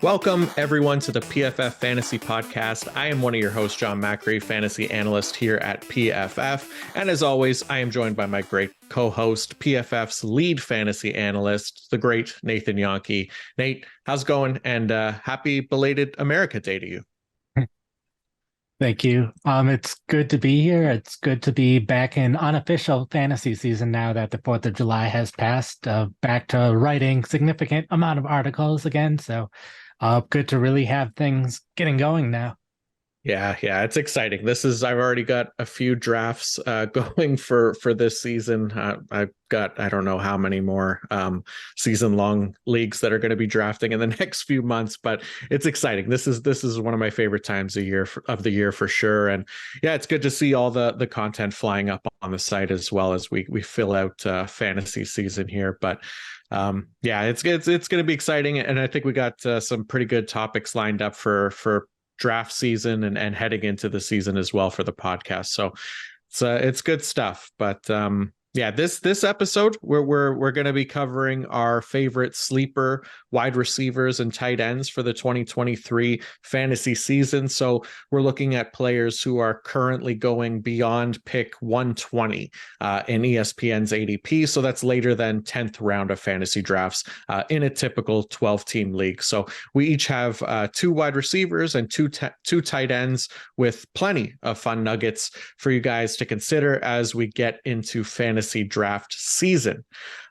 Welcome, everyone, to the PFF Fantasy Podcast. I am one of your hosts, John Macri, fantasy analyst here at PFF. And as always, I am joined by my great co-host, PFF's lead fantasy analyst, the great Nathan Jahnke. Nate, how's it going? And happy belated America Day to you. Thank you. It's good to be here. It's good to be back in unofficial fantasy season now that the 4th of July has passed. Back to writing significant amount of articles again. So good to really have things getting going now. Yeah, it's exciting. I've already got a few drafts going for this season. I've got, I don't know how many more season-long leagues that are going to be drafting in the next few months, but it's exciting. This is one of my favorite times of the year for sure. And yeah, it's good to see all the content flying up on the site as well as we fill out fantasy season here. But yeah, it's going to be exciting, and I think we got some pretty good topics lined up for draft season and heading into the season as well for the podcast. So it's good stuff. But yeah, this episode we're going to be covering our favorite sleeper wide receivers and tight ends for the 2023 fantasy season. So we're looking at players who are currently going beyond pick 120 in ESPN's ADP. So that's later than 10th round of fantasy drafts in a typical 12-team league. So we each have two wide receivers and two tight ends with plenty of fun nuggets for you guys to consider as we get into fantasy draft season.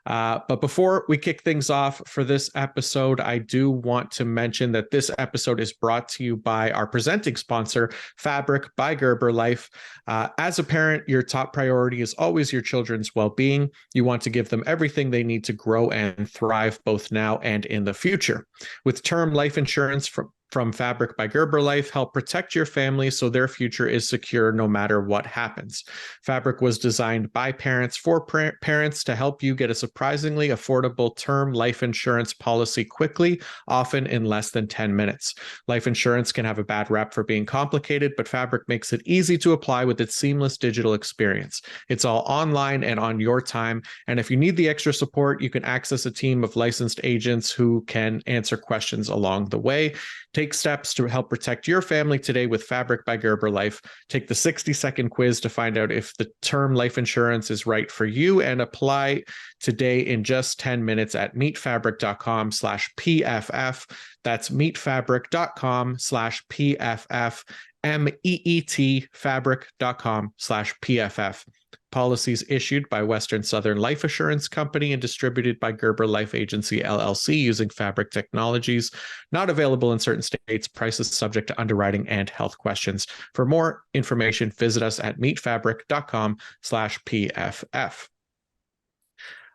But before we kick things off for this episode, I do want to mention that this episode is brought to you by our presenting sponsor, Fabric by Gerber Life. As a parent, your top priority is always your children's well-being. You want to give them everything they need to grow and thrive both now and in the future. With term life insurance from Fabric by Gerber Life, help protect your family so their future is secure no matter what happens. Fabric was designed by parents for parents to help you get a surprisingly affordable term life insurance policy quickly, often in less than 10 minutes. Life insurance can have a bad rap for being complicated, but Fabric makes it easy to apply with its seamless digital experience. It's all online and on your time, and if you need the extra support, you can access a team of licensed agents who can answer questions along the way. Take steps to help protect your family today with Fabric by Gerber Life. Take the 60-second quiz to find out if the term life insurance is right for you and apply today in just 10 minutes at meetfabric.com/PFF. That's meetfabric.com/PFF, meetfabric.com/PFF. Policies issued by Western Southern Life Assurance Company and distributed by Gerber Life Agency, LLC, using Fabric Technologies. Not available in certain states. Prices subject to underwriting and health questions. For more information, visit us at meetfabric.com/PFF.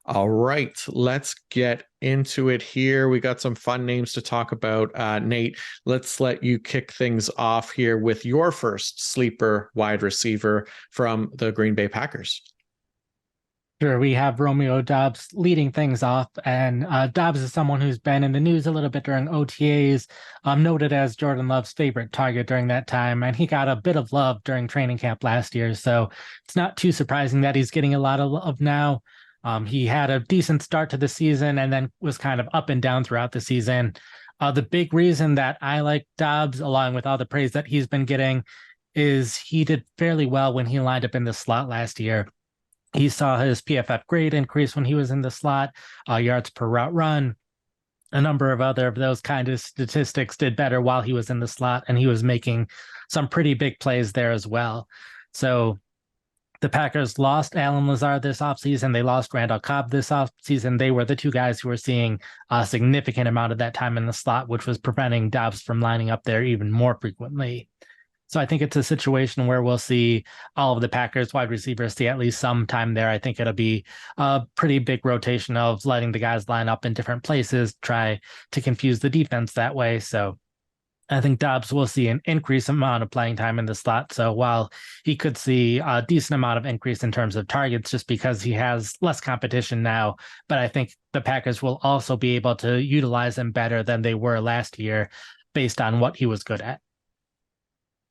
All right, let's get into it here. We got some fun names to talk about. Nate, let's let you kick things off here with your first sleeper wide receiver from the Green Bay Packers. Sure, we have Romeo Doubs leading things off, and Doubs is someone who's been in the news a little bit during OTAs, noted as Jordan Love's favorite target during that time, and he got a bit of love during training camp last year, so it's not too surprising that he's getting a lot of love now. He had a decent start to the season and then was kind of up and down throughout the season. The big reason that I like Doubs, along with all the praise that he's been getting, is he did fairly well when he lined up in the slot last year. He saw his PFF grade increase when he was in the slot, yards per route run. A number of other of those kind of statistics did better while he was in the slot, and he was making some pretty big plays there as well. So the Packers lost Allen Lazard this offseason. They lost Randall Cobb this offseason. They were the two guys who were seeing a significant amount of that time in the slot, which was preventing Doubs from lining up there even more frequently. So I think it's a situation where we'll see all of the Packers wide receivers see at least some time there. I think it'll be a pretty big rotation of letting the guys line up in different places, try to confuse the defense that way. So I think Doubs will see an increased amount of playing time in the slot. So while he could see a decent amount of increase in terms of targets just because he has less competition now, but I think the Packers will also be able to utilize him better than they were last year based on what he was good at.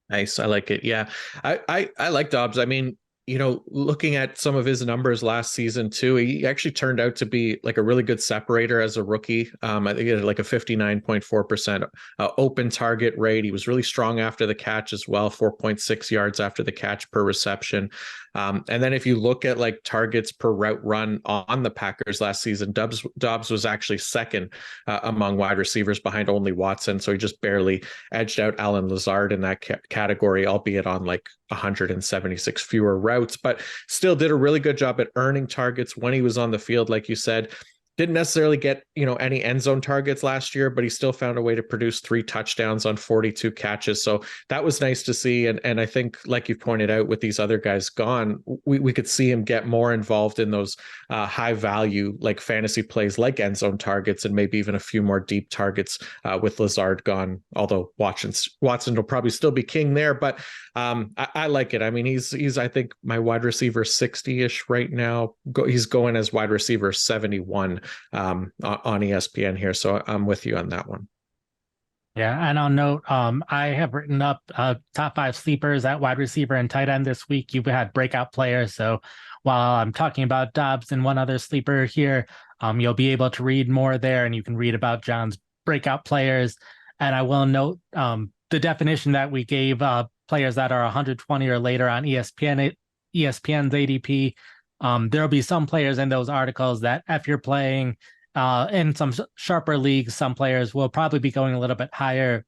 Nice. I like it. Yeah. I like Dobbs. I mean, looking at some of his numbers last season too, he actually turned out to be like a really good separator as a rookie. I think he had like a 59.4% open target rate. He was really strong after the catch as well, 4.6 yards after the catch per reception. And then if you look at like targets per route run on the Packers last season, Dobbs was actually second among wide receivers behind only Watson. So he just barely edged out Allen Lazard in that category, albeit on like 176 fewer routes, but still did a really good job at earning targets when he was on the field. Like you said, didn't necessarily get, any end zone targets last year, but he still found a way to produce 3 touchdowns on 42 catches. So that was nice to see. And I think, like you pointed out, with these other guys gone, we could see him get more involved in those high value, like fantasy plays, like end zone targets, and maybe even a few more deep targets with Lazard gone. Although Watson will probably still be king there, but I like it. I mean, he's I think my wide receiver 60-ish right now. He's going as wide receiver 71 on ESPN here. So I'm with you on that one. Yeah, and I'll note, I have written up top 5 sleepers at wide receiver and tight end this week. You've had breakout players, so while I'm talking about Dobbs and one other sleeper here, you'll be able to read more there, and you can read about John's breakout players. And I will note the definition that we gave players that are 120 or later on ESPN's ADP. There'll be some players in those articles that if you're playing in some sharper leagues, some players will probably be going a little bit higher.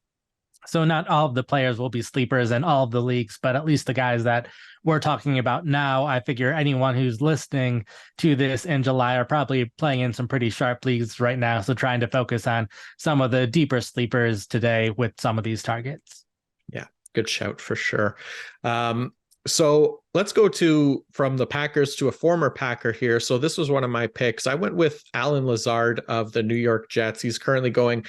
So not all of the players will be sleepers in all of the leagues, but at least the guys that we're talking about now, I figure anyone who's listening to this in July are probably playing in some pretty sharp leagues right now. So trying to focus on some of the deeper sleepers today with some of these targets. Yeah, good shout for sure. So let's go from the Packers to a former Packer here. So this was one of my picks. I went with Allen Lazard of the New York Jets. He's currently going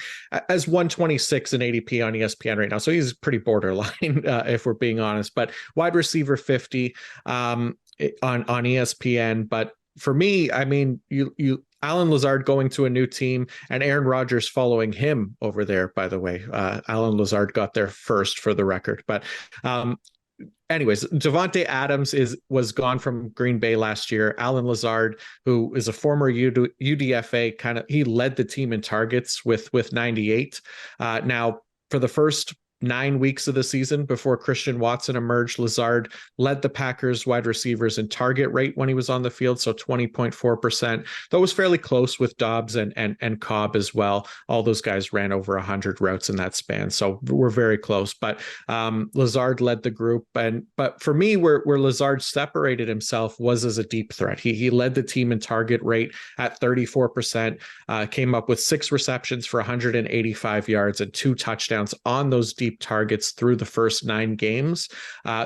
as 126 in ADP on ESPN right now. So he's pretty borderline, if we're being honest, but wide receiver 50 on ESPN. But for me, I mean, Allen Lazard going to a new team and Aaron Rodgers following him over there, by the way. Allen Lazard got there first for the record, but anyways, Davante Adams was gone from Green Bay last year. Allen Lazard, who is a former UDFA, he led the team in targets with 98. Now, for the first 9 weeks of the season before Christian Watson emerged, Lazard led the Packers wide receivers in target rate when he was on the field, so 20.4%. That was fairly close with Dobbs and Cobb as well. All those guys ran over 100 routes in that span, so we're very close. But Lazard led the group, but for me, where Lazard separated himself was as a deep threat. He led the team in target rate at 34%, came up with 6 receptions for 185 yards and 2 touchdowns on those deep targets through the first 9 games.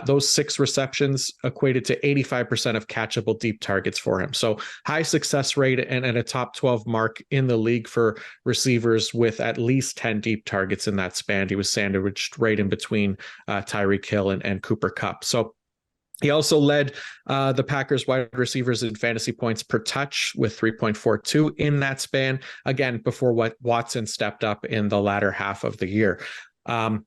Those 6 receptions equated to 85% of catchable deep targets for him. So high success rate and a top 12 mark in the league for receivers with at least 10 deep targets in that span. He was sandwiched right in between Tyreek Hill and Cooper Kupp. So he also led the Packers wide receivers in fantasy points per touch with 3.42 in that span, again, before Watson stepped up in the latter half of the year.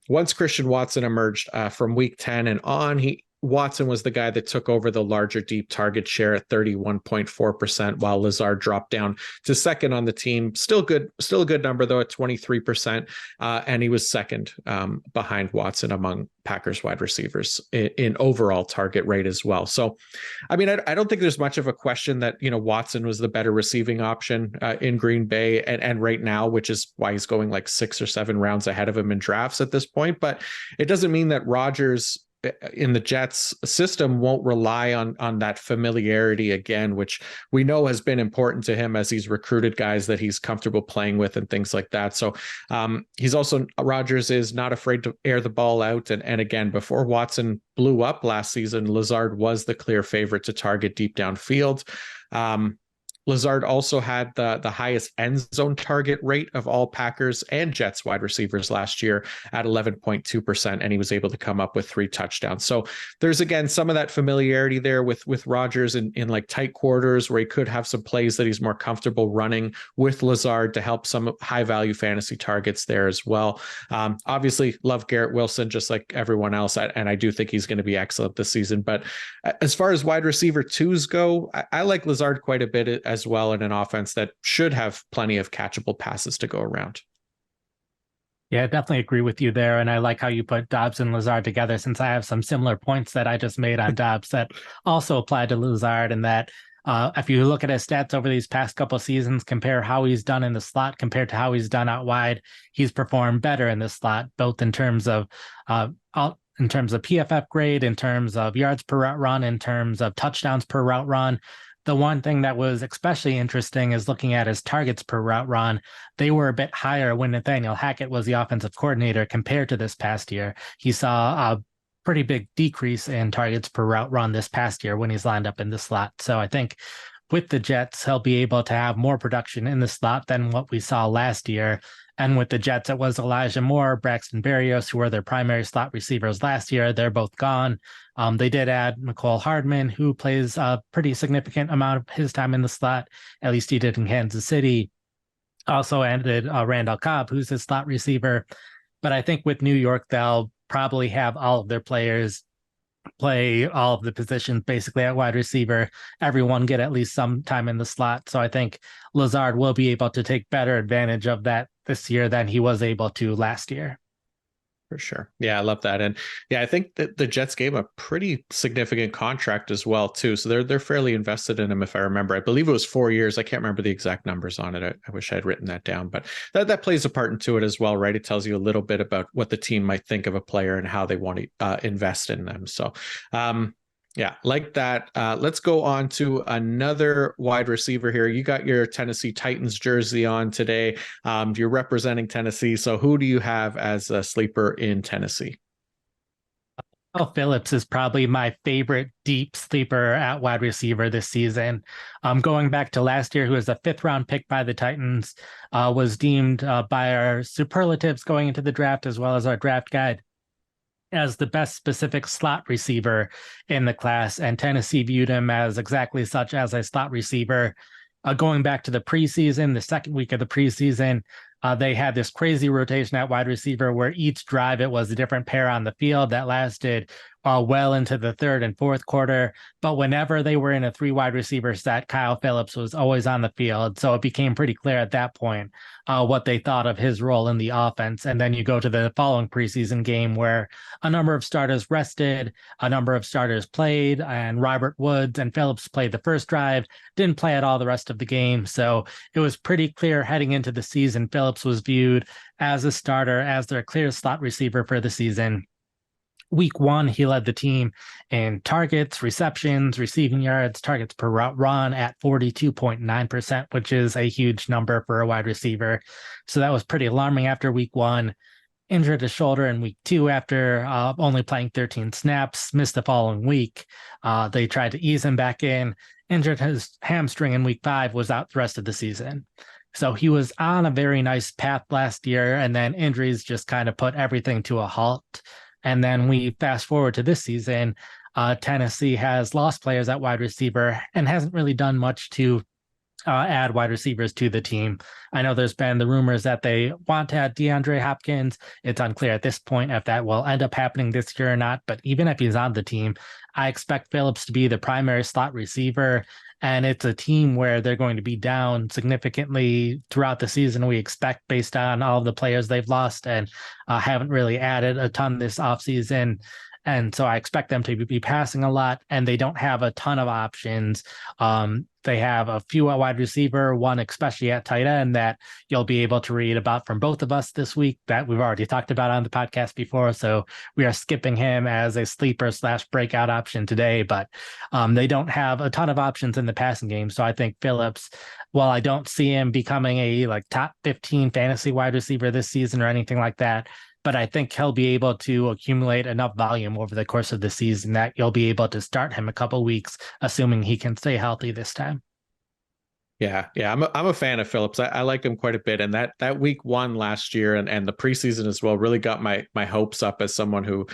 Once Christian Watson emerged from week 10 and on, Watson was the guy that took over the larger deep target share at 31.4%, while Lazard dropped down to second on the team. Still a good number though at 23%. And he was second behind Watson among Packers wide receivers in overall target rate as well. So, I mean, I don't think there's much of a question that, Watson was the better receiving option in Green Bay and right now, which is why he's going like 6 or 7 rounds ahead of him in drafts at this point. But it doesn't mean that Rodgers in the Jets system won't rely on that familiarity again, which we know has been important to him as he's recruited guys that he's comfortable playing with and things like that. So Rodgers is not afraid to air the ball out. And again, before Watson blew up last season, Lazard was the clear favorite to target deep downfield. Lazard also had the highest end zone target rate of all Packers and Jets wide receivers last year at 11.2%, and he was able to come up with 3 touchdowns. So there's again some of that familiarity there with Rodgers in like tight quarters where he could have some plays that he's more comfortable running with Lazard to help some high value fantasy targets there as well. Obviously, love Garrett Wilson just like everyone else, and I do think he's going to be excellent this season. But as far as wide receiver twos go, I like Lazard quite a bit as well in an offense that should have plenty of catchable passes to go around. Yeah, I definitely agree with you there. And I like how you put Dobbs and Lazard together, since I have some similar points that I just made on Dobbs that also apply to Lazard. And that if you look at his stats over these past couple of seasons, compare how he's done in the slot compared to how he's done out wide, he's performed better in the slot, both in terms of PFF grade, in terms of yards per route run, in terms of touchdowns per route run. The one thing that was especially interesting is looking at his targets per route run. They were a bit higher when Nathaniel Hackett was the offensive coordinator compared to this past year. He saw a pretty big decrease in targets per route run this past year when he's lined up in the slot. So I think with the Jets, he'll be able to have more production in the slot than what we saw last year. And with the Jets, it was Elijah Moore, Braxton Berrios, who were their primary slot receivers last year. They're both gone. They did add Mecole Hardman, who plays a pretty significant amount of his time in the slot. At least he did in Kansas City. Also added Randall Cobb, who's his slot receiver. But I think with New York, they'll probably have all of their players play all of the positions basically at wide receiver, everyone get at least some time in the slot. So I think Lazard will be able to take better advantage of that this year than he was able to last year. For sure. Yeah, I love that. And yeah, I think that the Jets gave a pretty significant contract as well, too. So they're fairly invested in him, if I remember. I believe it was 4 years. I can't remember the exact numbers on it. I wish I had written that down, but that plays a part into it as well, right? It tells you a little bit about what the team might think of a player and how they want to invest in them. So yeah, like that. Let's go on to another wide receiver here. You got your Tennessee Titans jersey on today. You're representing Tennessee. So who do you have as a sleeper in Tennessee? Phillips is probably my favorite deep sleeper at wide receiver this season. Going back to last year, who was a 5th-round pick by the Titans, was deemed by our superlatives going into the draft, as well as our draft guide, as the best specific slot receiver in the class, and Tennessee viewed him as exactly such, as a slot receiver. Going back to the preseason, the second week of the preseason, they had this crazy rotation at wide receiver where each drive it was a different pair on the field that lasted well into the 3rd and 4th quarter. But whenever they were in a 3 wide receiver set, Kyle Phillips was always on the field. So it became pretty clear at that point what they thought of his role in the offense. And then you go to the following preseason game where a number of starters rested, a number of starters played, and Robert Woods and Phillips played the first drive, didn't play at all the rest of the game. So it was pretty clear heading into the season, Phillips was viewed as a starter, as their clear slot receiver for the season. Week 1, he led the team in targets, receptions, receiving yards, targets per route run at 42.9%, which is a huge number for a wide receiver. So that was pretty alarming after week 1. Injured his shoulder in week 2 after only playing 13 snaps, missed the following week. They tried to ease him back in, injured his hamstring in week 5, was out the rest of the season. So he was on a very nice path last year, and then injuries just kind of put everything to a halt. And then we fast forward to this season, Tennessee has lost players at wide receiver and hasn't really done much to add wide receivers to the team. I know there's been the rumors that they want to add DeAndre Hopkins. It's unclear at this point if that will end up happening this year or not. But even if he's on the team, I expect Phillips to be the primary slot receiver. And it's a team where they're going to be down significantly throughout the season, we expect, based on all of the players they've lost and haven't really added a ton this offseason. And so I expect them to be passing a lot, and they don't have a ton of options. They have a few at wide receiver, one especially at tight end that you'll be able to read about from both of us this week that we've already talked about on the podcast before. So we are skipping him as a sleeper / breakout option today, but they don't have a ton of options in the passing game. So I think Phillips, while I don't see him becoming a top 15 fantasy wide receiver this season or anything like that, but I think he'll be able to accumulate enough volume over the course of the season that you'll be able to start him a couple weeks, assuming he can stay healthy this time. Yeah, I'm a fan of Phillips. I like him quite a bit, and that week one last year and the preseason as well really got my hopes up as someone who,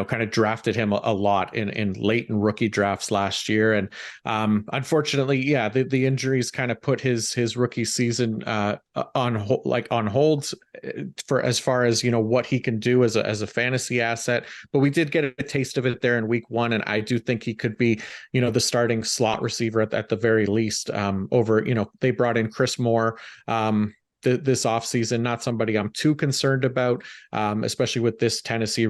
kind of drafted him a lot in late in rookie drafts last year. And unfortunately, yeah, the injuries kind of put his rookie season on hold for as far as what he can do as a fantasy asset. But we did get a taste of it there in week one, and I do think he could be the starting slot receiver at the very least. Over they brought in Chris Moore. This offseason, not somebody I'm too concerned about, especially with this Tennessee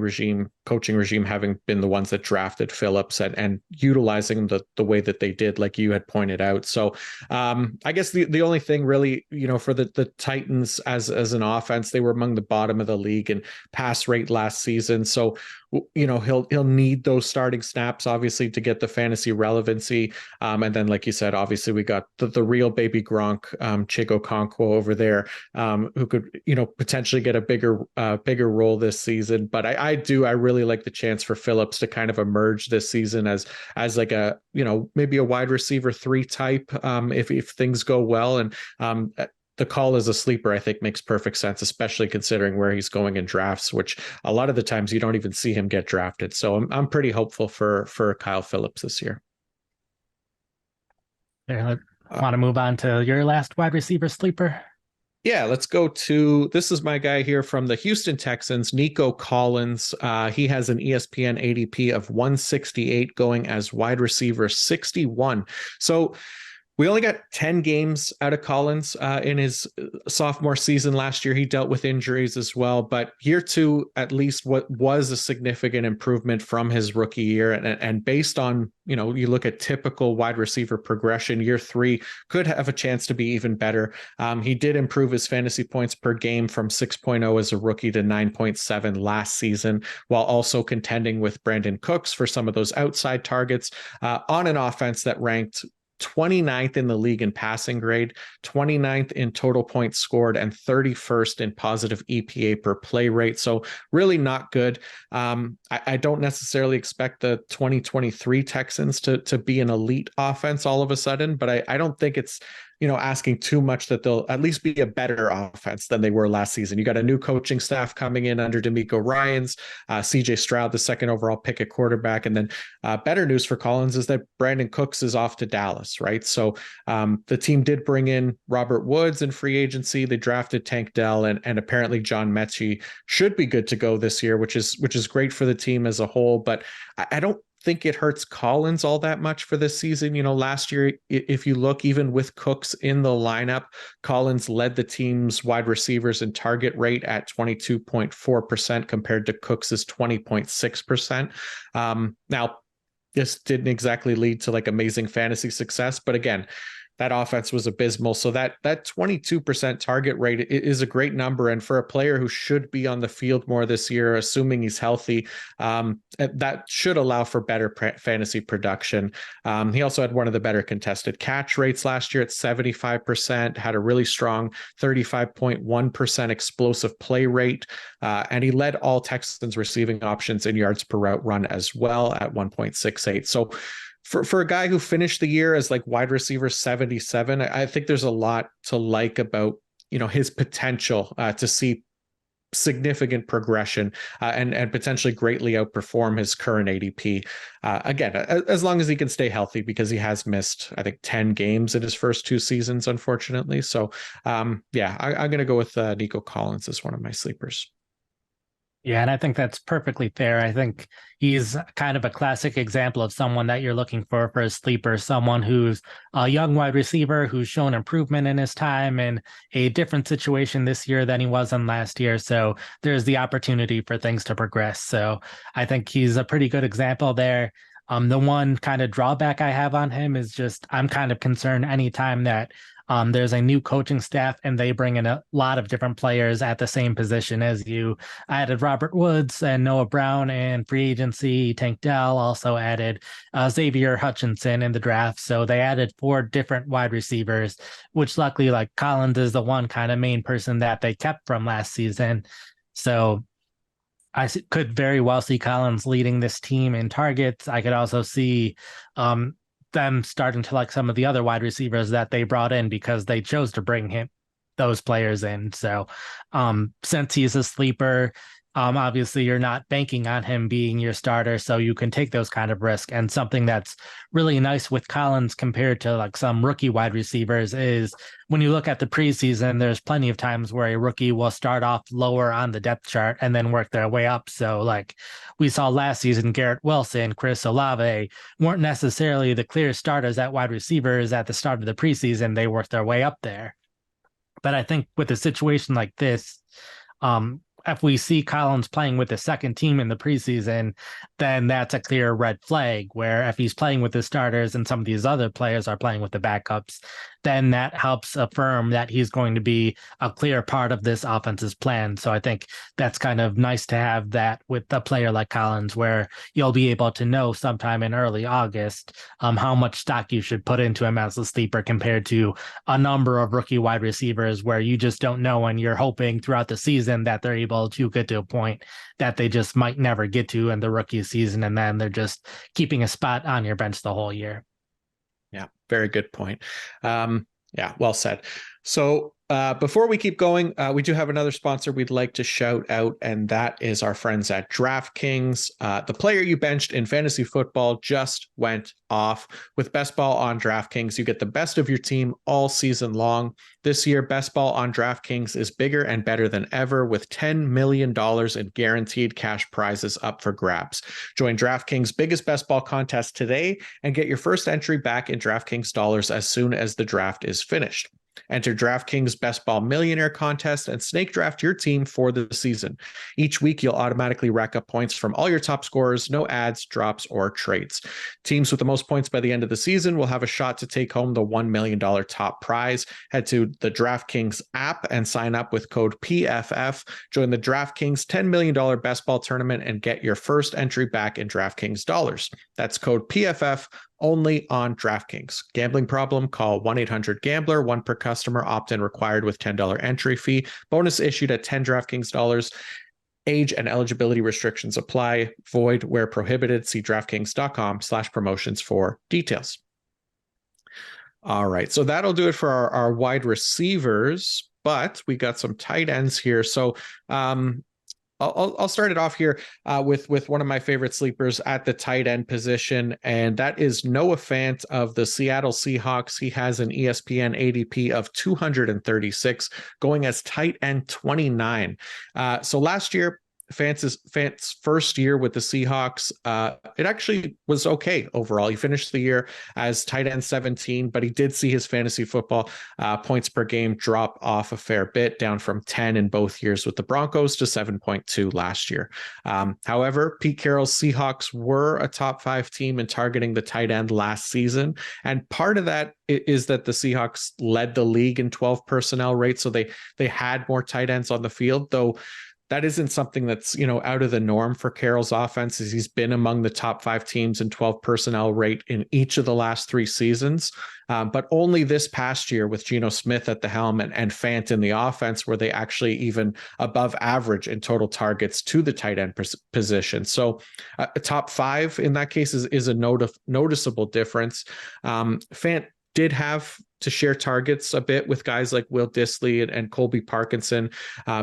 coaching regime, having been the ones that drafted Phillips and utilizing the way that they did, like you had pointed out. So I guess the only thing really, for the Titans as an offense, they were among the bottom of the league in pass rate last season. So he'll need those starting snaps obviously to get the fantasy relevancy. And then, like you said, obviously we got the real baby Gronk, Chico Okonkwo over there, who could potentially get a bigger role this season. But I really like the chance for Phillips to kind of emerge this season as like a maybe a wide receiver 3 type, if things go well. And the call as a sleeper, I think, makes perfect sense, especially considering where he's going in drafts, which a lot of the times you don't even see him get drafted. So I'm pretty hopeful for Kyle Phillips this year. Want to move on to your last wide receiver sleeper? Yeah, let's go to, this is my guy here from the Houston Texans, Nico Collins. He has an ESPN ADP of 168, going as wide receiver 61. So we only got 10 games out of Collins in his sophomore season last year. He dealt with injuries as well, but year 2, at least, what was a significant improvement from his rookie year. And based on, you look at typical wide receiver progression, year 3 could have a chance to be even better. He did improve his fantasy points per game from 6.0 as a rookie to 9.7 last season, while also contending with Brandon Cooks for some of those outside targets on an offense that ranked 29th in the league in passing grade, 29th in total points scored, and 31st in positive EPA per play rate. So really not good. I don't necessarily expect the 2023 Texans to be an elite offense all of a sudden, but I don't think it's asking too much that they'll at least be a better offense than they were last season. You got a new coaching staff coming in under D'Amico Ryans, CJ Stroud, the 2nd overall pick at quarterback. And then better news for Collins is that Brandon Cooks is off to Dallas, right? So the team did bring in Robert Woods in free agency. They drafted Tank Dell, and apparently John Mechie should be good to go this year, which is great for the team as a whole. But I don't think it hurts Collins all that much for this season. Last year, if you look, even with Cooks in the lineup, Collins led the team's wide receivers in target rate at 22.4% compared to Cooks's 20.6%. Now, this didn't exactly lead to like amazing fantasy success, but again, that offense was abysmal. So that 22% target rate is a great number. And for a player who should be on the field more this year, assuming he's healthy, that should allow for better fantasy production. He also had one of the better contested catch rates last year at 75%, had a really strong 35.1% explosive play rate. And he led all Texans receiving options in yards per route run as well at 1.68. So for a guy who finished the year as like wide receiver 77, I think there's a lot to like about, his potential to see significant progression and potentially greatly outperform his current ADP. Again, as long as he can stay healthy, because he has missed, I think, 10 games in his first 2 seasons, unfortunately. So I'm going to go with Nico Collins as one of my sleepers. Yeah, and I think that's perfectly fair. I think he's kind of a classic example of someone that you're looking for a sleeper, someone who's a young wide receiver who's shown improvement in his time in a different situation this year than he was in last year. So there's the opportunity for things to progress. So I think he's a pretty good example there. The one kind of drawback I have on him is just I'm kind of concerned anytime that there's a new coaching staff and they bring in a lot of different players at the same position as you. I added Robert Woods and Noah Brown and free agency. Tank Dell also added Xavier Hutchinson in the draft. So they added 4 different wide receivers, which luckily, like, Collins is the one kind of main person that they kept from last season. So I could very well see Collins leading this team in targets. I could also see them starting to like some of the other wide receivers that they brought in because they chose to bring those players in. So since he's a sleeper, obviously you're not banking on him being your starter, so you can take those kind of risk. And something that's really nice with Collins compared to like some rookie wide receivers is when you look at the preseason, there's plenty of times where a rookie will start off lower on the depth chart and then work their way up. So like we saw last season, Garrett Wilson, Chris Olave weren't necessarily the clear starters at wide receivers at the start of the preseason. They worked their way up there. But I think with a situation like this, if we see Collins playing with the second team in the preseason, then that's a clear red flag. Where if he's playing with the starters and some of these other players are playing with the backups, then that helps affirm that he's going to be a clear part of this offense's plan. So I think that's kind of nice to have that with a player like Collins, where you'll be able to know sometime in early August how much stock you should put into him as a sleeper compared to a number of rookie wide receivers where you just don't know and you're hoping throughout the season that they're able to get to a point that they just might never get to in the rookie season, and then they're just keeping a spot on your bench the whole year. Yeah, very good point. Yeah, well said. So before we keep going, we do have another sponsor we'd like to shout out, and that is our friends at DraftKings. The player you benched in fantasy football just went off. With Best Ball on DraftKings, you get the best of your team all season long. This year, Best Ball on DraftKings is bigger and better than ever, with $10 million in guaranteed cash prizes up for grabs. Join DraftKings' biggest Best Ball contest today and get your first entry back in DraftKings dollars as soon as the draft is finished. Enter DraftKings Best Ball Millionaire Contest and snake draft your team for the season. Each week, you'll automatically rack up points from all your top scorers, no ads, drops, or trades. Teams with the most points by the end of the season will have a shot to take home the $1 million top prize. Head to the DraftKings app and sign up with code PFF. Join the DraftKings $10 million Best Ball Tournament and get your first entry back in DraftKings dollars. That's code PFF. Only on DraftKings. Gambling problem? Call 1-800-GAMBLER. One per customer. Opt-in required with $10 entry fee. Bonus issued at 10 DraftKings dollars. Age and eligibility restrictions apply. Void where prohibited. See DraftKings.com/promotions for details. All right. So that'll do it for our wide receivers, but we got some tight ends here. So I'll start it off here with one of my favorite sleepers at the tight end position, and that is Noah Fant of the Seattle Seahawks. He has an ESPN ADP of 236, going as tight end 29. So last year, Fant's first year with the Seahawks, it actually was okay overall. He finished the year as tight end 17, but he did see his fantasy football points per game drop off a fair bit, down from 10 in both years with the Broncos to 7.2 last year. However, Pete Carroll's Seahawks were a top 5 team in targeting the tight end last season, and part of that is that the Seahawks led the league in 12 personnel rate, so they had more tight ends on the field, though that isn't something that's, out of the norm for Carroll's offense, as he's been among the top 5 teams in 12 personnel rate in each of the last 3 seasons. But only this past year with Geno Smith at the helm and Fant in the offense were they actually even above average in total targets to the tight end position. So a top 5 in that case is a noticeable difference. Fant did have to share targets a bit with guys like Will Dissly and Colby Parkinson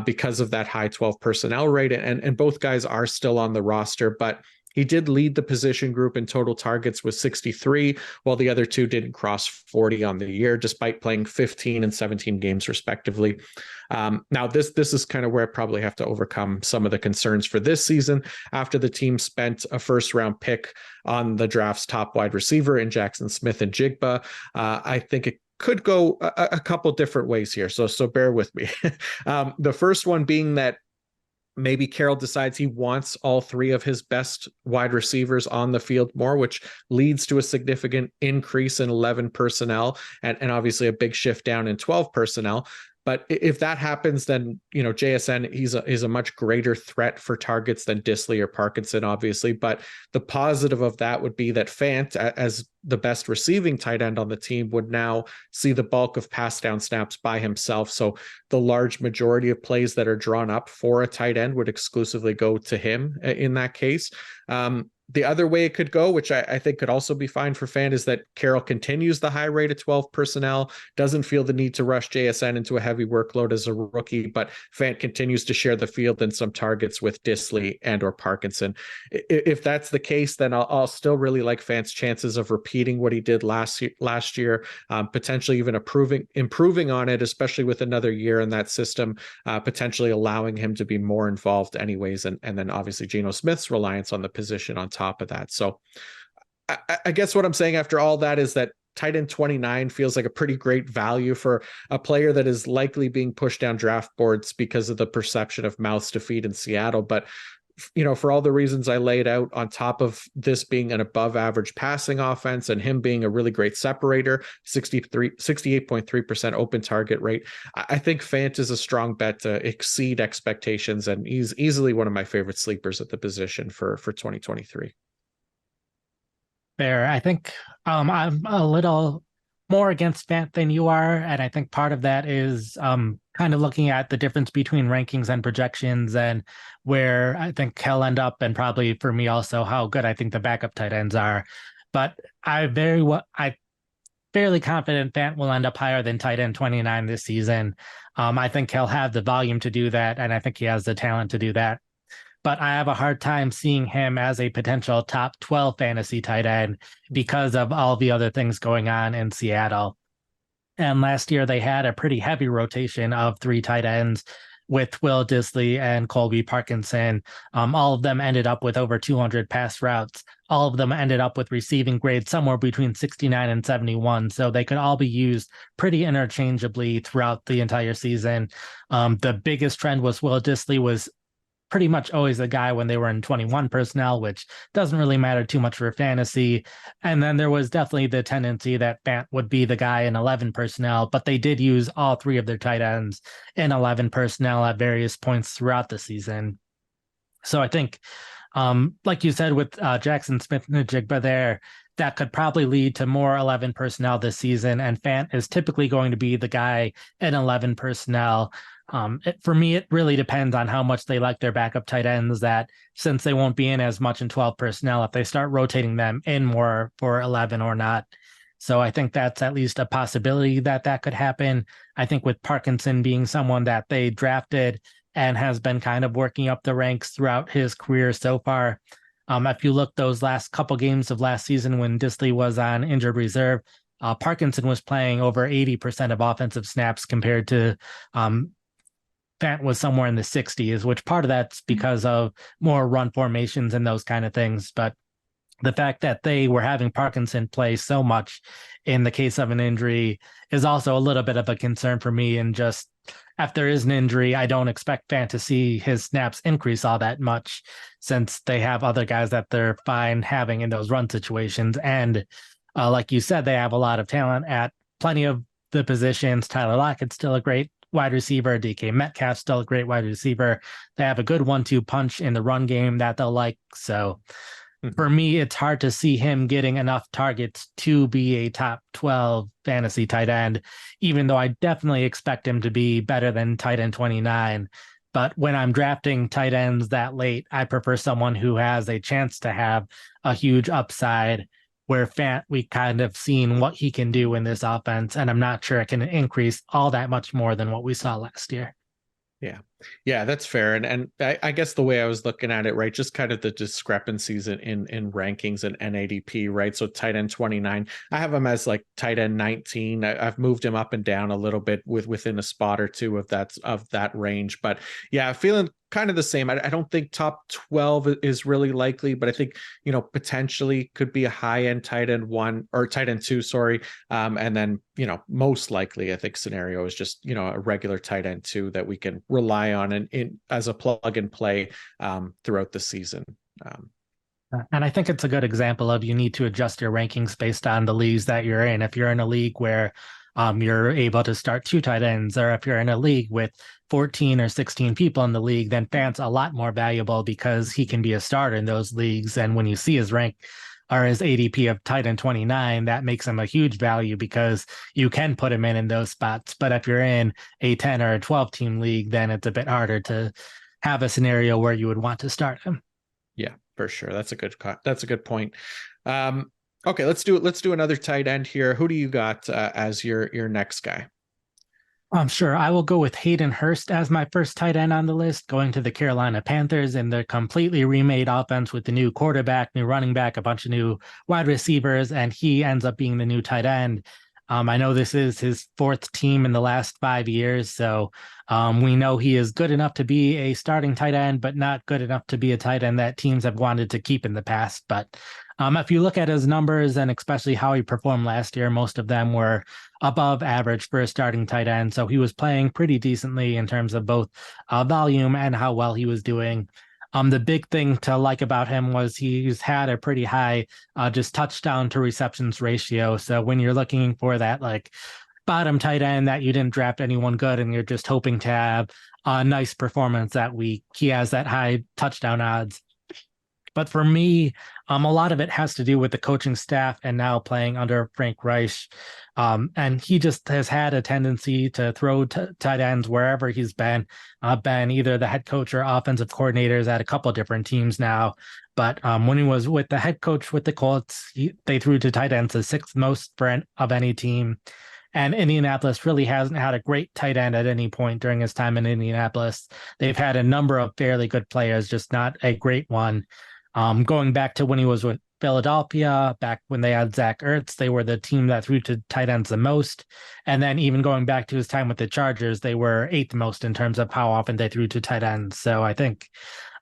because of that high 12 personnel rate. And both guys are still on the roster, but he did lead the position group in total targets with 63, while the other two didn't cross 40 on the year, despite playing 15 and 17 games respectively. Now, this is kind of where I probably have to overcome some of the concerns for this season after the team spent a first-round pick on the draft's top wide receiver in Jackson Smith and Jigba. I think it could go a couple different ways here, so bear with me. The first one being that maybe Carroll decides he wants all 3 of his best wide receivers on the field more, which leads to a significant increase in 11 personnel and obviously a big shift down in 12 personnel. But if that happens, then, JSN, he's a much greater threat for targets than Dissly or Parkinson, obviously. But the positive of that would be that Fant, as the best receiving tight end on the team, would now see the bulk of pass down snaps by himself. So the large majority of plays that are drawn up for a tight end would exclusively go to him in that case. The other way it could go, which I think could also be fine for Fant, is that Carroll continues the high rate of 12 personnel, doesn't feel the need to rush JSN into a heavy workload as a rookie, but Fant continues to share the field and some targets with Disley and or Parkinson. If that's the case, then I'll still really like Fant's chances of repeating what he did last year, potentially even improving on it, especially with another year in that system, potentially allowing him to be more involved anyways. And then obviously Geno Smith's reliance on the position on top of that. So I guess what I'm saying after all that is that tight end 29 feels like a pretty great value for a player that is likely being pushed down draft boards because of the perception of mouths to feed in Seattle. But for all the reasons I laid out, on top of this being an above average passing offense and him being a really great separator, 68.3% open target rate, I think Fant is a strong bet to exceed expectations, and he's easily one of my favorite sleepers at the position for 2023. Fair. I think I'm a little more against Fant than you are, and I think part of that is kind of looking at the difference between rankings and projections and where I think he'll end up, and probably for me also how good I think the backup tight ends are. But I fairly confident Fant will end up higher than tight end 29 this season. I think he'll have the volume to do that, and I think he has the talent to do that. But I have a hard time seeing him as a potential top 12 fantasy tight end because of all the other things going on in Seattle. And last year they had a pretty heavy rotation of 3 tight ends with Will Disley and Colby Parkinson. All of them ended up with over 200 pass routes. All of them ended up with receiving grades somewhere between 69 and 71. So they could all be used pretty interchangeably throughout the entire season. The biggest trend was Will Disley was pretty much always a guy when they were in 21 personnel, which doesn't really matter too much for fantasy. And then there was definitely the tendency that Fant would be the guy in 11 personnel, but they did use all 3 of their tight ends in 11 personnel at various points throughout the season. So I think, like you said, with Jackson Smith-Njigba there, that could probably lead to more 11 personnel this season. And Fant is typically going to be the guy in 11 personnel. For me, it really depends on how much they like their backup tight ends, that since they won't be in as much in 12 personnel, if they start rotating them in more for 11 or not. So I think that's at least a possibility that could happen. I think with Parkinson being someone that they drafted and has been kind of working up the ranks throughout his career so far. If you look those last couple games of last season when Disley was on injured reserve, Parkinson was playing over 80% of offensive snaps compared to Fant was somewhere in the 60s, which part of that's because of more run formations and those kind of things. But the fact that they were having Parkinson play so much in the case of an injury is also a little bit of a concern for me. And just if there is an injury, I don't expect Fant to see his snaps increase all that much, since they have other guys that they're fine having in those run situations. And like you said, they have a lot of talent at plenty of the positions. Tyler Lockett's still a great wide receiver. DK Metcalf's still a great wide receiver. They have a good 1-2 punch in the run game that they'll like. So for me, it's hard to see him getting enough targets to be a top 12 fantasy tight end, even though I definitely expect him to be better than tight end 29. But when I'm drafting tight ends that late, I prefer someone who has a chance to have a huge upside, where Fant, we kind of seen what he can do in this offense, and I'm not sure it can increase all that much more than what we saw last year. Yeah, that's fair. And I guess the way I was looking at it, right, just kind of the discrepancies in rankings and NADP, right? So tight end 29, I have him as like tight end 19. I've moved him up and down a little bit within a spot or two of that range. But yeah, feeling kind of the same. I don't think top 12 is really likely, but I think, potentially could be a high end tight end 1 or tight end 2, sorry. And then, most likely I think scenario is just, a regular tight end 2 that we can rely on in as a plug and play throughout the season. And I think it's a good example of you need to adjust your rankings based on the leagues that you're in. If you're in a league where you're able to start 2 tight ends, or if you're in a league with 14 or 16 people in the league, then Fant's a lot more valuable because he can be a starter in those leagues. And when you see his rank or his ADP of tight end 29, that makes him a huge value because you can put him in those spots. But if you're in a 10 or a 12 team league, then it's a bit harder to have a scenario where you would want to start him. Yeah. For sure. That's a good point. Um, okay, let's do another tight end here. Who do you got as your next guy? I'm sure I will go with Hayden Hurst as my first tight end on the list, going to the Carolina Panthers in their completely remade offense with the new quarterback, new running back, a bunch of new wide receivers, and he ends up being the new tight end. I know this is his fourth team in the last 5 years, so we know he is good enough to be a starting tight end, but not good enough to be a tight end that teams have wanted to keep in the past. But if you look at his numbers and especially how he performed last year, most of them were above average for a starting tight end. So he was playing pretty decently in terms of both volume and how well he was doing. The big thing to like about him was he's had a pretty high just touchdown to receptions ratio. So when you're looking for that like bottom tight end that you didn't draft anyone good and you're just hoping to have a nice performance that week, he has that high touchdown odds. But for me, a lot of it has to do with the coaching staff and now playing under Frank Reich. And he just has had a tendency to throw tight ends wherever he's been either the head coach or offensive coordinators at a couple of different teams now. But when he was with the head coach with the Colts, they threw to tight ends the sixth most of any team. And Indianapolis really hasn't had a great tight end at any point during his time in Indianapolis. They've had a number of fairly good players, just not a great one. Going back to when he was with Philadelphia, back when they had Zach Ertz, they were the team that threw to tight ends the most. And then even going back to his time with the Chargers, they were eighth most in terms of how often they threw to tight ends. So I think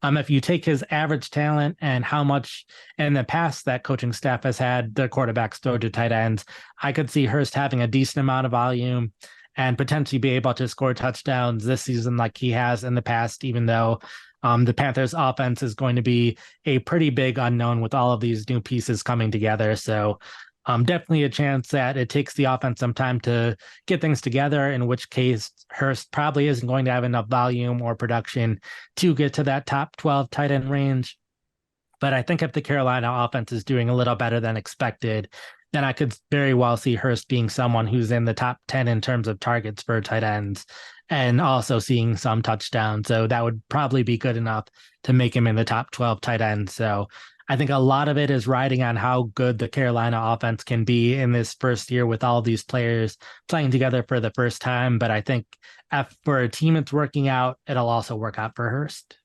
if you take his average talent and how much in the past that coaching staff has had the quarterbacks throw to tight ends, I could see Hurst having a decent amount of volume and potentially be able to score touchdowns this season like he has in the past, even though the Panthers offense is going to be a pretty big unknown with all of these new pieces coming together. So definitely a chance that it takes the offense some time to get things together, in which case Hurst probably isn't going to have enough volume or production to get to that top 12 tight end range. But I think if the Carolina offense is doing a little better than expected, then I could very well see Hurst being someone who's in the top 10 in terms of targets for tight ends and also seeing some touchdowns. So that would probably be good enough to make him in the top 12 tight ends. So I think a lot of it is riding on how good the Carolina offense can be in this first year with all these players playing together for the first time. But I think for a team it's working out, it'll also work out for Hurst.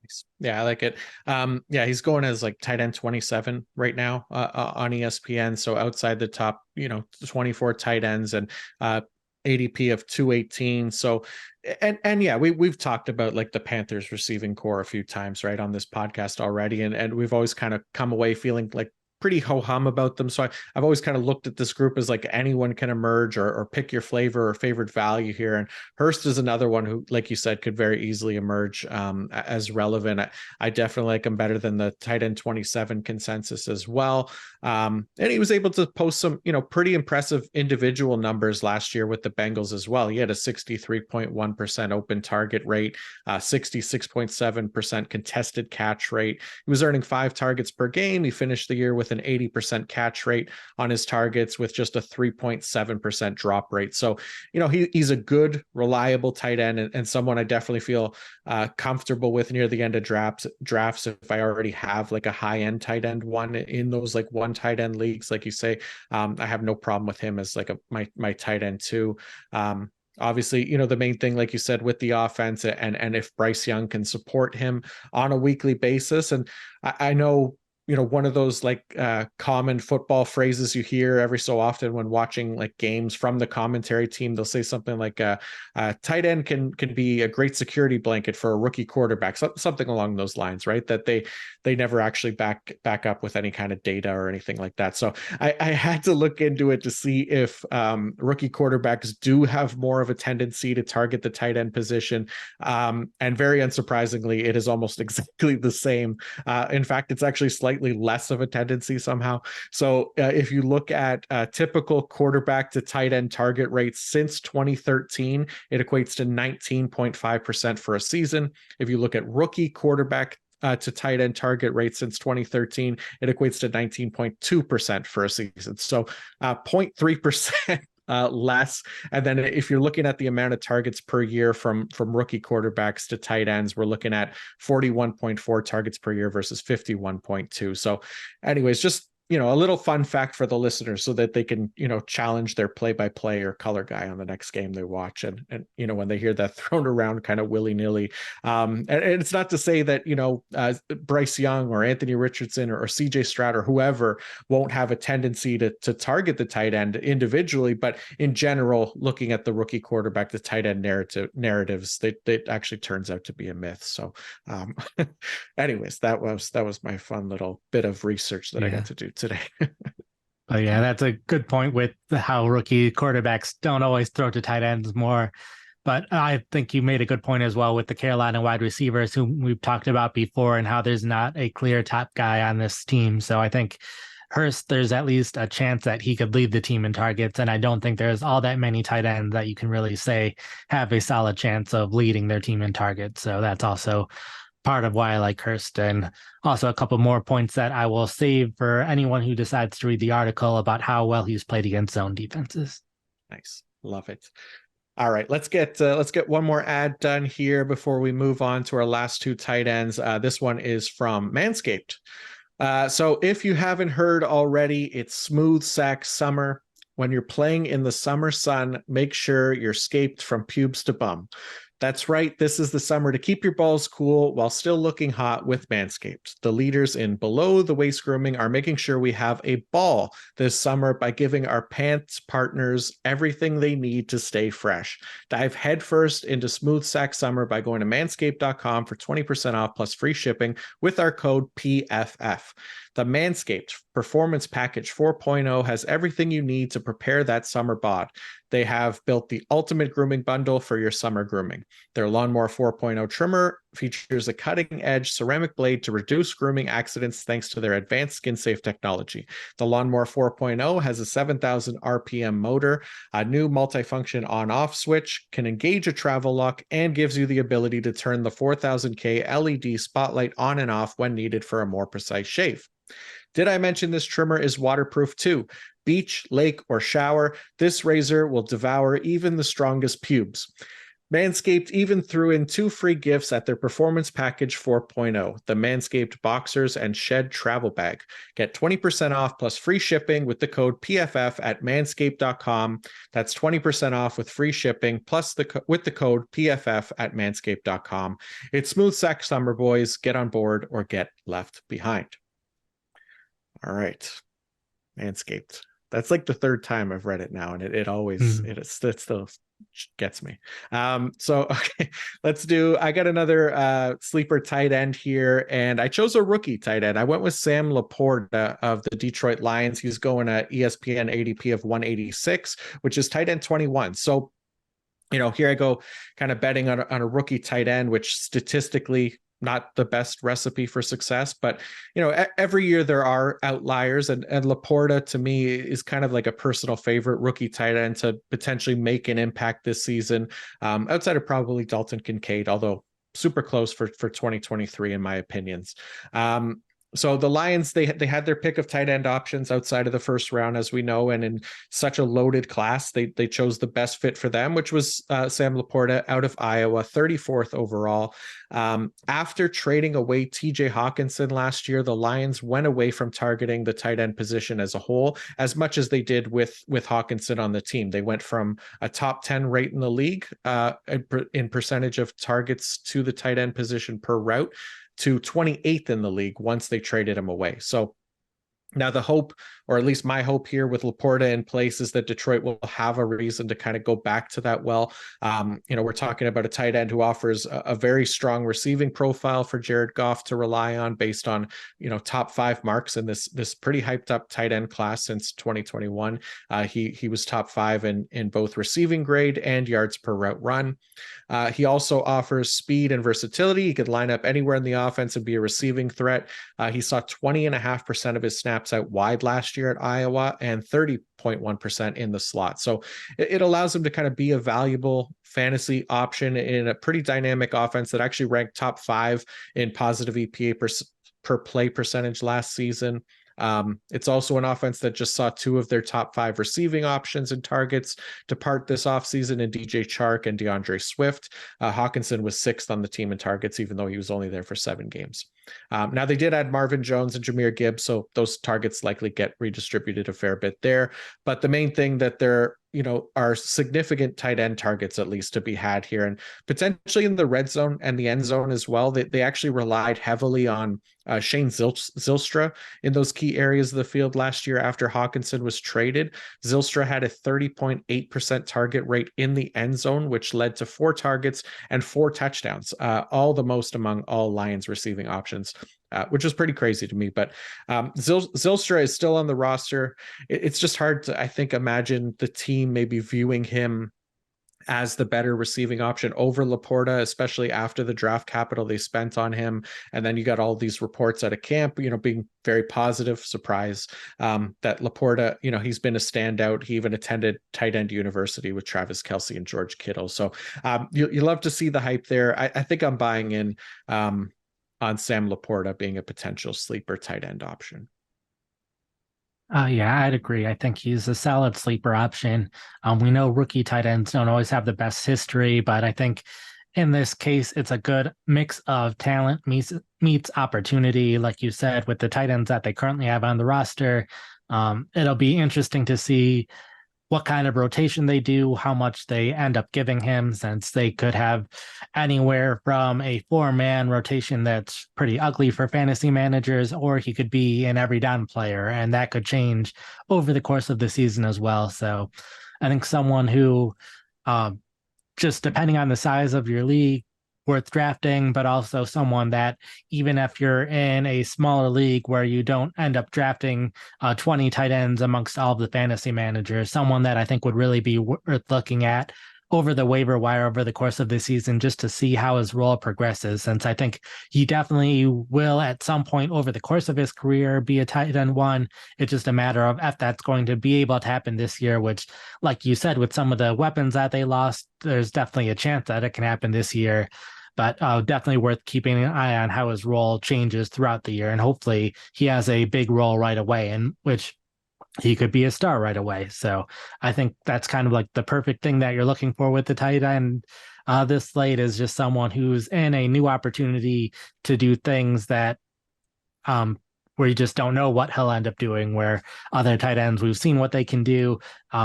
Nice. Yeah, I like it. Yeah, he's going as like tight end 27 right now on ESPN. So outside the top, 24 tight ends and ADP of 218. So, and yeah, we've talked about like the Panthers receiving core a few times, right, on this podcast already. And we've always kind of come away feeling like pretty ho-hum about them. So I've always kind of looked at this group as like anyone can emerge or pick your flavor or favorite value here. And Hurst is another one who, like you said, could very easily emerge as relevant. I definitely like him better than the tight end 27 consensus as well. And he was able to post some, pretty impressive individual numbers last year with the Bengals as well. He had a 63.1% open target rate, 66.7% contested catch rate. He was earning 5 targets per game. He finished the year with an 80% catch rate on his targets with just a 3.7% drop rate. So, he's a good, reliable tight end and someone I definitely feel comfortable with near the end of drafts. If I already have like a high end tight end one in those like one tight end leagues, like you say, I have no problem with him as like my tight end too. Obviously, the main thing, like you said, with the offense and if Bryce Young can support him on a weekly basis. And I know, one of those like common football phrases you hear every so often when watching like games from the commentary team, they'll say something like tight end can be a great security blanket for a rookie quarterback, something along those lines, right? That they never actually back up with any kind of data or anything like that. So I had to look into it to see if rookie quarterbacks do have more of a tendency to target the tight end position. And very unsurprisingly, it is almost exactly the same. In fact, it's actually slightly less of a tendency somehow. So if you look at typical quarterback to tight end target rates since 2013, it equates to 19.5% for a season. If you look at rookie quarterback to tight end target rate since 2013, it equates to 19.2% for a season. So 0.3% less. And then if you're looking at the amount of targets per year from rookie quarterbacks to tight ends, we're looking at 41.4 targets per year versus 51.2. So anyways, just a little fun fact for the listeners so that they can, challenge their play-by-play or color guy on the next game they watch. And when they hear that thrown around kind of willy-nilly. And it's not to say that, Bryce Young or Anthony Richardson or CJ Stroud or whoever won't have a tendency to target the tight end individually, but in general, looking at the rookie quarterback, the tight end narratives, it actually turns out to be a myth. So anyways, that was my fun little bit of research that I got to do today. But yeah, that's a good point with how rookie quarterbacks don't always throw to tight ends more. But I think you made a good point as well with the Carolina wide receivers who we've talked about before and how there's not a clear top guy on this team. So I think Hurst, there's at least a chance that he could lead the team in targets. And I don't think there's all that many tight ends that you can really say have a solid chance of leading their team in targets. So that's also part of why I like Hurst. And also a couple more points that I will save for anyone who decides to read the article about how well he's played against zone defenses. Nice. Love it. All right, let's get one more ad done here before we move on to our last two tight ends. This one is from Manscaped. So if you haven't heard already, it's Smooth Sack Summer. When you're playing in the summer sun, make sure you're scaped from pubes to bum. That's right. This is the summer to keep your balls cool while still looking hot with Manscaped. The leaders in below the waist grooming are making sure we have a ball this summer by giving our pants partners everything they need to stay fresh. Dive headfirst into Smooth Sack Summer by going to manscaped.com for 20% off plus free shipping with our code PFF. The Manscaped Performance Package 4.0 has everything you need to prepare that summer bod. They have built the ultimate grooming bundle for your summer grooming. Their Lawnmower 4.0 trimmer features a cutting-edge ceramic blade to reduce grooming accidents thanks to their advanced skin-safe technology. The Lawnmower 4.0 has a 7,000 RPM motor, a new multifunction on-off switch, can engage a travel lock, and gives you the ability to turn the 4000K LED spotlight on and off when needed for a more precise shave. Did I mention this trimmer is waterproof too? Beach, lake, or shower, this razor will devour even the strongest pubes. Manscaped even threw in 2 free gifts at their Performance Package 4.0, the Manscaped Boxers and Shed Travel Bag. Get 20% off plus free shipping with the code PFF at manscaped.com. That's 20% off with free shipping plus with the code PFF at manscaped.com. It's Smooth Sack Summer, boys. Get on board or get left behind. All right. Manscaped. That's like the third time I've read it now, and it always it still gets me. So okay, I got another sleeper tight end here, and I chose a rookie tight end. I went with Sam Laporta of the Detroit Lions. He's going at ESPN ADP of 186, which is tight end 21. So here I go kind of betting on a rookie tight end, which statistically not the best recipe for success, but every year there are outliers, and Laporta to me is kind of like a personal favorite rookie tight end to potentially make an impact this season, outside of probably Dalton Kincaid, although super close for 2023 in my opinions. So the Lions, they had their pick of tight end options outside of the first round, as we know, and in such a loaded class, they chose the best fit for them, which was Sam Laporta out of Iowa, 34th overall. After trading away TJ Hawkinson last year, the Lions went away from targeting the tight end position as a whole, as much as they did with Hawkinson on the team. They went from a top 10 rate in the league in percentage of targets to the tight end position per route to 28th in the league once they traded him away. So now the hope, or at least my hope here with Laporta in place, is that Detroit will have a reason to kind of go back to that well. We're talking about a tight end who offers a very strong receiving profile for Jared Goff to rely on based on, top 5 marks in this pretty hyped up tight end class since 2021. He was top 5 in both receiving grade and yards per route run. He also offers speed and versatility. He could line up anywhere in the offense and be a receiving threat. He saw 20.5% of his snaps out wide last year at Iowa and 30.1% in the slot. So it allows him to kind of be a valuable fantasy option in a pretty dynamic offense that actually ranked top 5 in positive EPA per play percentage last season. It's also an offense that just saw two of their top 5 receiving options and targets depart this offseason in DJ Chark and DeAndre Swift. Hawkinson was 6th on the team in targets, even though he was only there for 7 games. Now they did add Marvin Jones and Jahmyr Gibbs, so those targets likely get redistributed a fair bit there. But the main thing that there, are significant tight end targets at least to be had here, and potentially in the red zone and the end zone as well. They actually relied heavily on Shane Zylstra in those key areas of the field last year after Hawkinson was traded. Zylstra had a 30.8% target rate in the end zone, which led to 4 targets and 4 touchdowns, all the most among all Lions receiving options. Which is pretty crazy to me. But Zylstra is still on the roster. It's just hard to, I think, imagine the team maybe viewing him as the better receiving option over Laporta, especially after the draft capital they spent on him. And then you got all these reports out of camp, being very positive, surprise that Laporta, he's been a standout. He even attended tight end university with Travis Kelce and George Kittle. So you love to see the hype there. I think I'm buying in on Sam Laporta being a potential sleeper tight end option. Yeah, I'd agree. I think he's a solid sleeper option. We know rookie tight ends don't always have the best history, but I think in this case, it's a good mix of talent meets opportunity. Like you said, with the tight ends that they currently have on the roster, it'll be interesting to see what kind of rotation they do, how much they end up giving him, since they could have anywhere from a 4-man rotation that's pretty ugly for fantasy managers, or he could be an every down player, and that could change over the course of the season as well. So I think someone who, just depending on the size of your league, worth drafting, but also someone that even if you're in a smaller league where you don't end up drafting 20 tight ends amongst all of the fantasy managers, someone that I think would really be worth looking at over the waiver wire over the course of the season, just to see how his role progresses, since I think he definitely will at some point over the course of his career be a tight end 1. It's just a matter of if that's going to be able to happen this year, which, like you said, with some of the weapons that they lost, there's definitely a chance that it can happen this year. But definitely worth keeping an eye on how his role changes throughout the year. And hopefully he has a big role right away, in which he could be a star right away. So I think that's kind of like the perfect thing that you're looking for with the tight end. This slate is just someone who's in a new opportunity to do things that where you just don't know what he'll end up doing, where other tight ends, we've seen what they can do.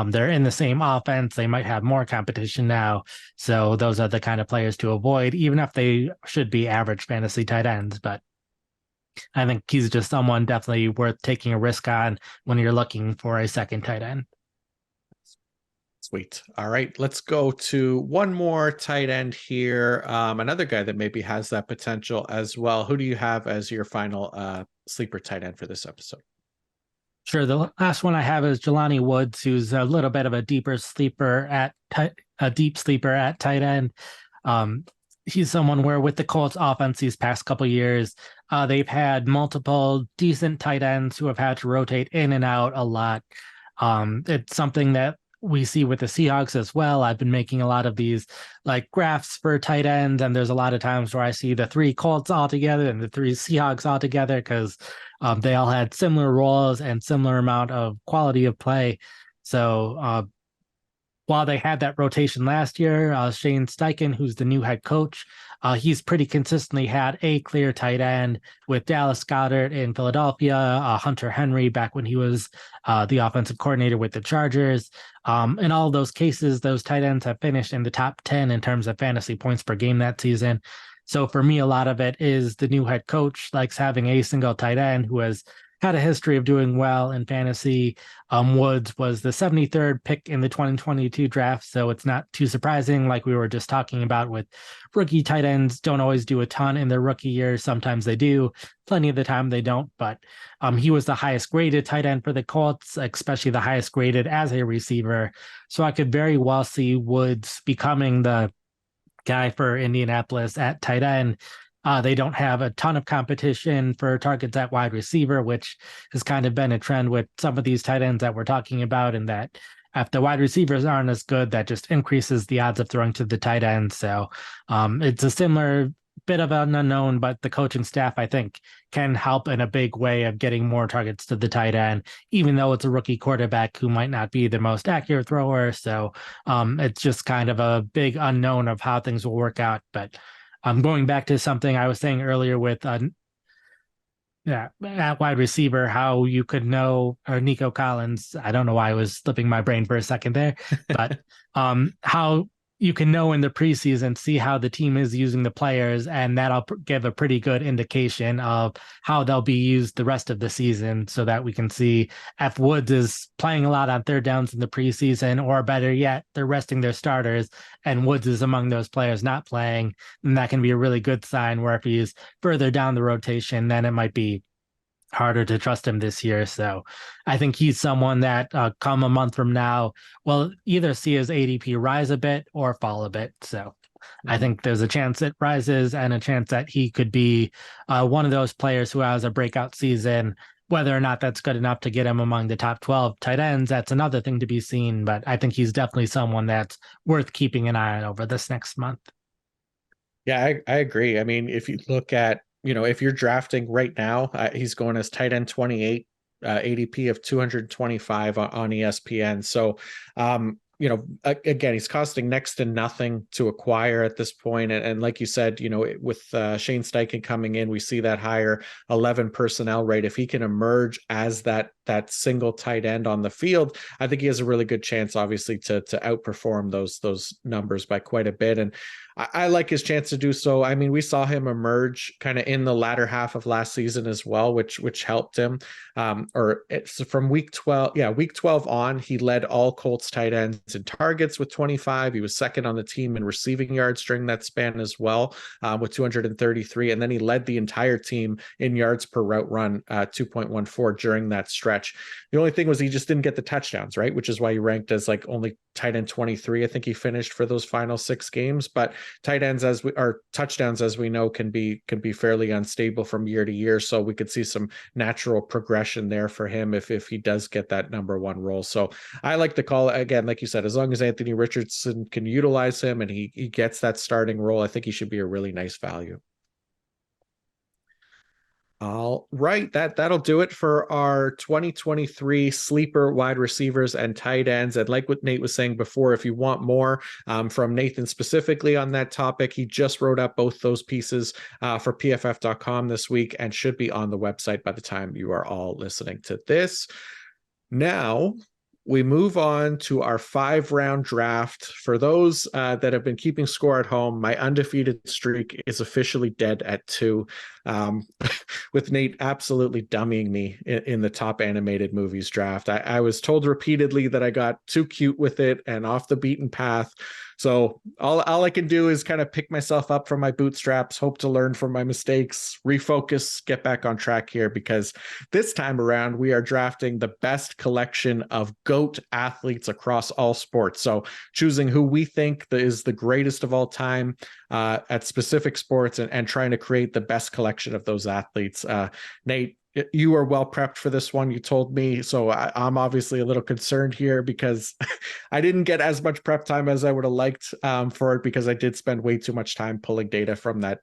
They're in the same offense. They might have more competition now. So those are the kind of players to avoid, even if they should be average fantasy tight ends. But I think he's just someone definitely worth taking a risk on when you're looking for a second tight end. Sweet. All right, let's go to one more tight end here. Another guy that maybe has that potential as well. Who do you have as your final sleeper tight end for this episode? Sure. The last one I have is Jelani Woods, who's a little bit of a deep sleeper at tight end. He's someone where with the Colts offense these past couple years, they've had multiple decent tight ends who have had to rotate in and out a lot. It's something that we see with the Seahawks as well. I've been making a lot of these like graphs for tight ends, and there's a lot of times where I see the 3 Colts all together and the 3 Seahawks all together, because they all had similar roles and similar amount of quality of play. So while they had that rotation last year, Shane Steichen, who's the new head coach, he's pretty consistently had a clear tight end with Dallas Goedert in Philadelphia, Hunter Henry back when he was the offensive coordinator with the Chargers. In all of those cases, those tight ends have finished in the top 10 in terms of fantasy points per game that season. So for me, a lot of it is the new head coach likes having a single tight end who has had a history of doing well in fantasy. Woods was the 73rd pick in the 2022 draft, so it's not too surprising. Like we were just talking about with rookie tight ends, don't always do a ton in their rookie years. Sometimes they do, plenty of the time they don't. But he was the highest graded tight end for the Colts, especially the highest graded as a receiver. So I could very well see Woods becoming the guy for Indianapolis at tight end. They don't have a ton of competition for targets at wide receiver, which has kind of been a trend with some of these tight ends that we're talking about, and that if the wide receivers aren't as good, that just increases the odds of throwing to the tight end. So it's a similar bit of an unknown, but the coaching staff, I think, can help in a big way of getting more targets to the tight end, even though it's a rookie quarterback who might not be the most accurate thrower. So it's just kind of a big unknown of how things will work out. But going back to something I was saying earlier with yeah, at wide receiver, how you could know, or Nico Collins. I don't know why I was slipping my brain for a second there, but how you can know in the preseason, see how the team is using the players, and that'll give a pretty good indication of how they'll be used the rest of the season, so that we can see if Woods is playing a lot on third downs in the preseason, or better yet, they're resting their starters, and Woods is among those players not playing, and that can be a really good sign. Where if he's further down the rotation, then it might be harder to trust him this year. So I think he's someone that come a month from now, we'll either see his ADP rise a bit or fall a bit. So I think there's a chance it rises and a chance that he could be one of those players who has a breakout season. Whether or not that's good enough to get him among the top 12 tight ends, that's another thing to be seen. But I think he's definitely someone that's worth keeping an eye on over this next month. Yeah, I agree. I mean, if you look at, if you're drafting right now, he's going as tight end 28, ADP of 225 on ESPN. So, again, he's costing next to nothing to acquire at this point. And like you said, with Shane Steichen coming in, we see that higher 11 personnel rate. If he can emerge as that single tight end on the field, I think he has a really good chance, obviously, to outperform those numbers by quite a bit. And I like his chance to do so. I mean, we saw him emerge kind of in the latter half of last season as well, which helped him. Or it's from week 12. Yeah, week 12 on, he led all Colts tight ends in targets with 25. He was second on the team in receiving yards during that span as well, with 233. And then he led the entire team in yards per route run, 2.14 during that stretch. The only thing was he just didn't get the touchdowns, right? Which is why he ranked as like only tight end 23. I think he finished for those final 6 games. But touchdowns, as we know, can be fairly unstable from year to year. So we could see some natural progression there for him if he does get that number 1 role. So I like the call again, like you said, as long as Anthony Richardson can utilize him and he gets that starting role, I think he should be a really nice value. All right, that'll do it for our 2023 sleeper wide receivers and tight ends. And like what Nate was saying before, if you want more from Nathan specifically on that topic, he just wrote up both those pieces for PFF.com this week and should be on the website by the time you are all listening to this. Now, we move on to our 5-round draft. For those that have been keeping score at home, my undefeated streak is officially dead at 2, with Nate absolutely dummying me in the top animated movies draft. I was told repeatedly that I got too cute with it and off the beaten path. So all I can do is kind of pick myself up from my bootstraps, hope to learn from my mistakes, refocus, get back on track here, because this time around we are drafting the best collection of GOAT athletes across all sports. So choosing who we think is the greatest of all time at specific sports and trying to create the best collection of those athletes. Nate, you are well prepped for this one, you told me. So I'm obviously a little concerned here because I didn't get as much prep time as I would have liked for it, because I did spend way too much time pulling data from that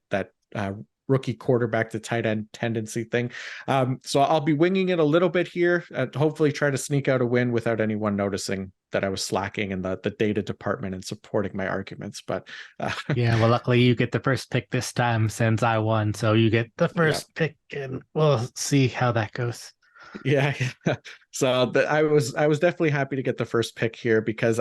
rookie quarterback to tight end tendency thing. So I'll be winging it a little bit here, hopefully try to sneak out a win without anyone noticing that I was slacking in the data department and supporting my arguments. But yeah, well, luckily you get the first pick this time since I won. So you get the first pick, and we'll see how that goes. Yeah. So I was definitely happy to get the first pick here, because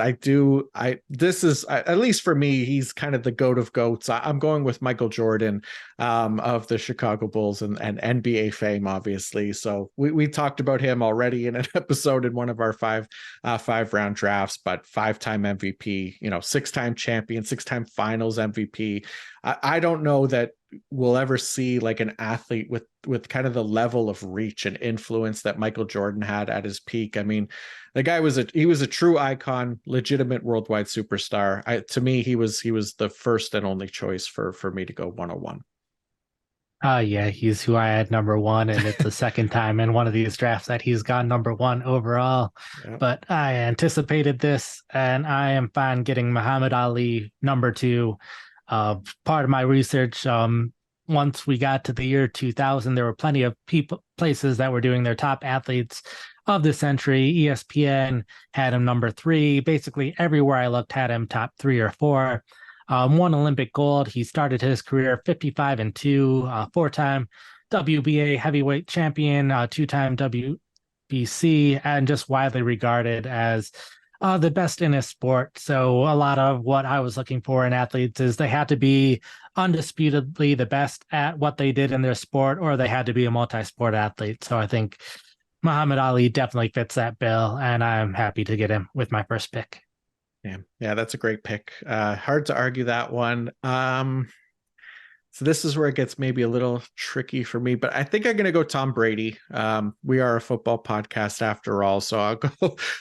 this is, at least for me, he's kind of the GOAT of GOATs. I'm going with Michael Jordan of the Chicago Bulls and NBA fame, obviously. So we talked about him already in an episode in one of our 5-round drafts, but 5-time MVP, 6-time champion, 6-time finals MVP. I don't know that we'll ever see like an athlete with kind of the level of reach and influence that Michael Jordan had at his peak. I mean, the guy was a true icon, legitimate worldwide superstar. To me, he was the first and only choice for me to go 101. Yeah, he's who I had number 1, and it's the second time in one of these drafts that he's gone number 1 overall. Yeah. But I anticipated this, and I am fine getting Muhammad Ali number 2. Part of my research once we got to the year 2000, there were plenty of places that were doing their top athletes of the century. ESPN had him number 3. Basically, everywhere I looked had him top 3 or 4. Won Olympic gold. He started his career 55-2, 4-time WBA heavyweight champion, 2-time WBC, and just widely regarded as the best in his sport. So a lot of what I was looking for in athletes is they had to be undisputedly the best at what they did in their sport, or they had to be a multi-sport athlete. So I think Muhammad Ali definitely fits that bill, and I'm happy to get him with my first pick. Yeah, that's a great pick. Hard to argue that one. So this is where it gets maybe a little tricky for me, but I think I'm going to go Tom Brady. We are a football podcast after all, so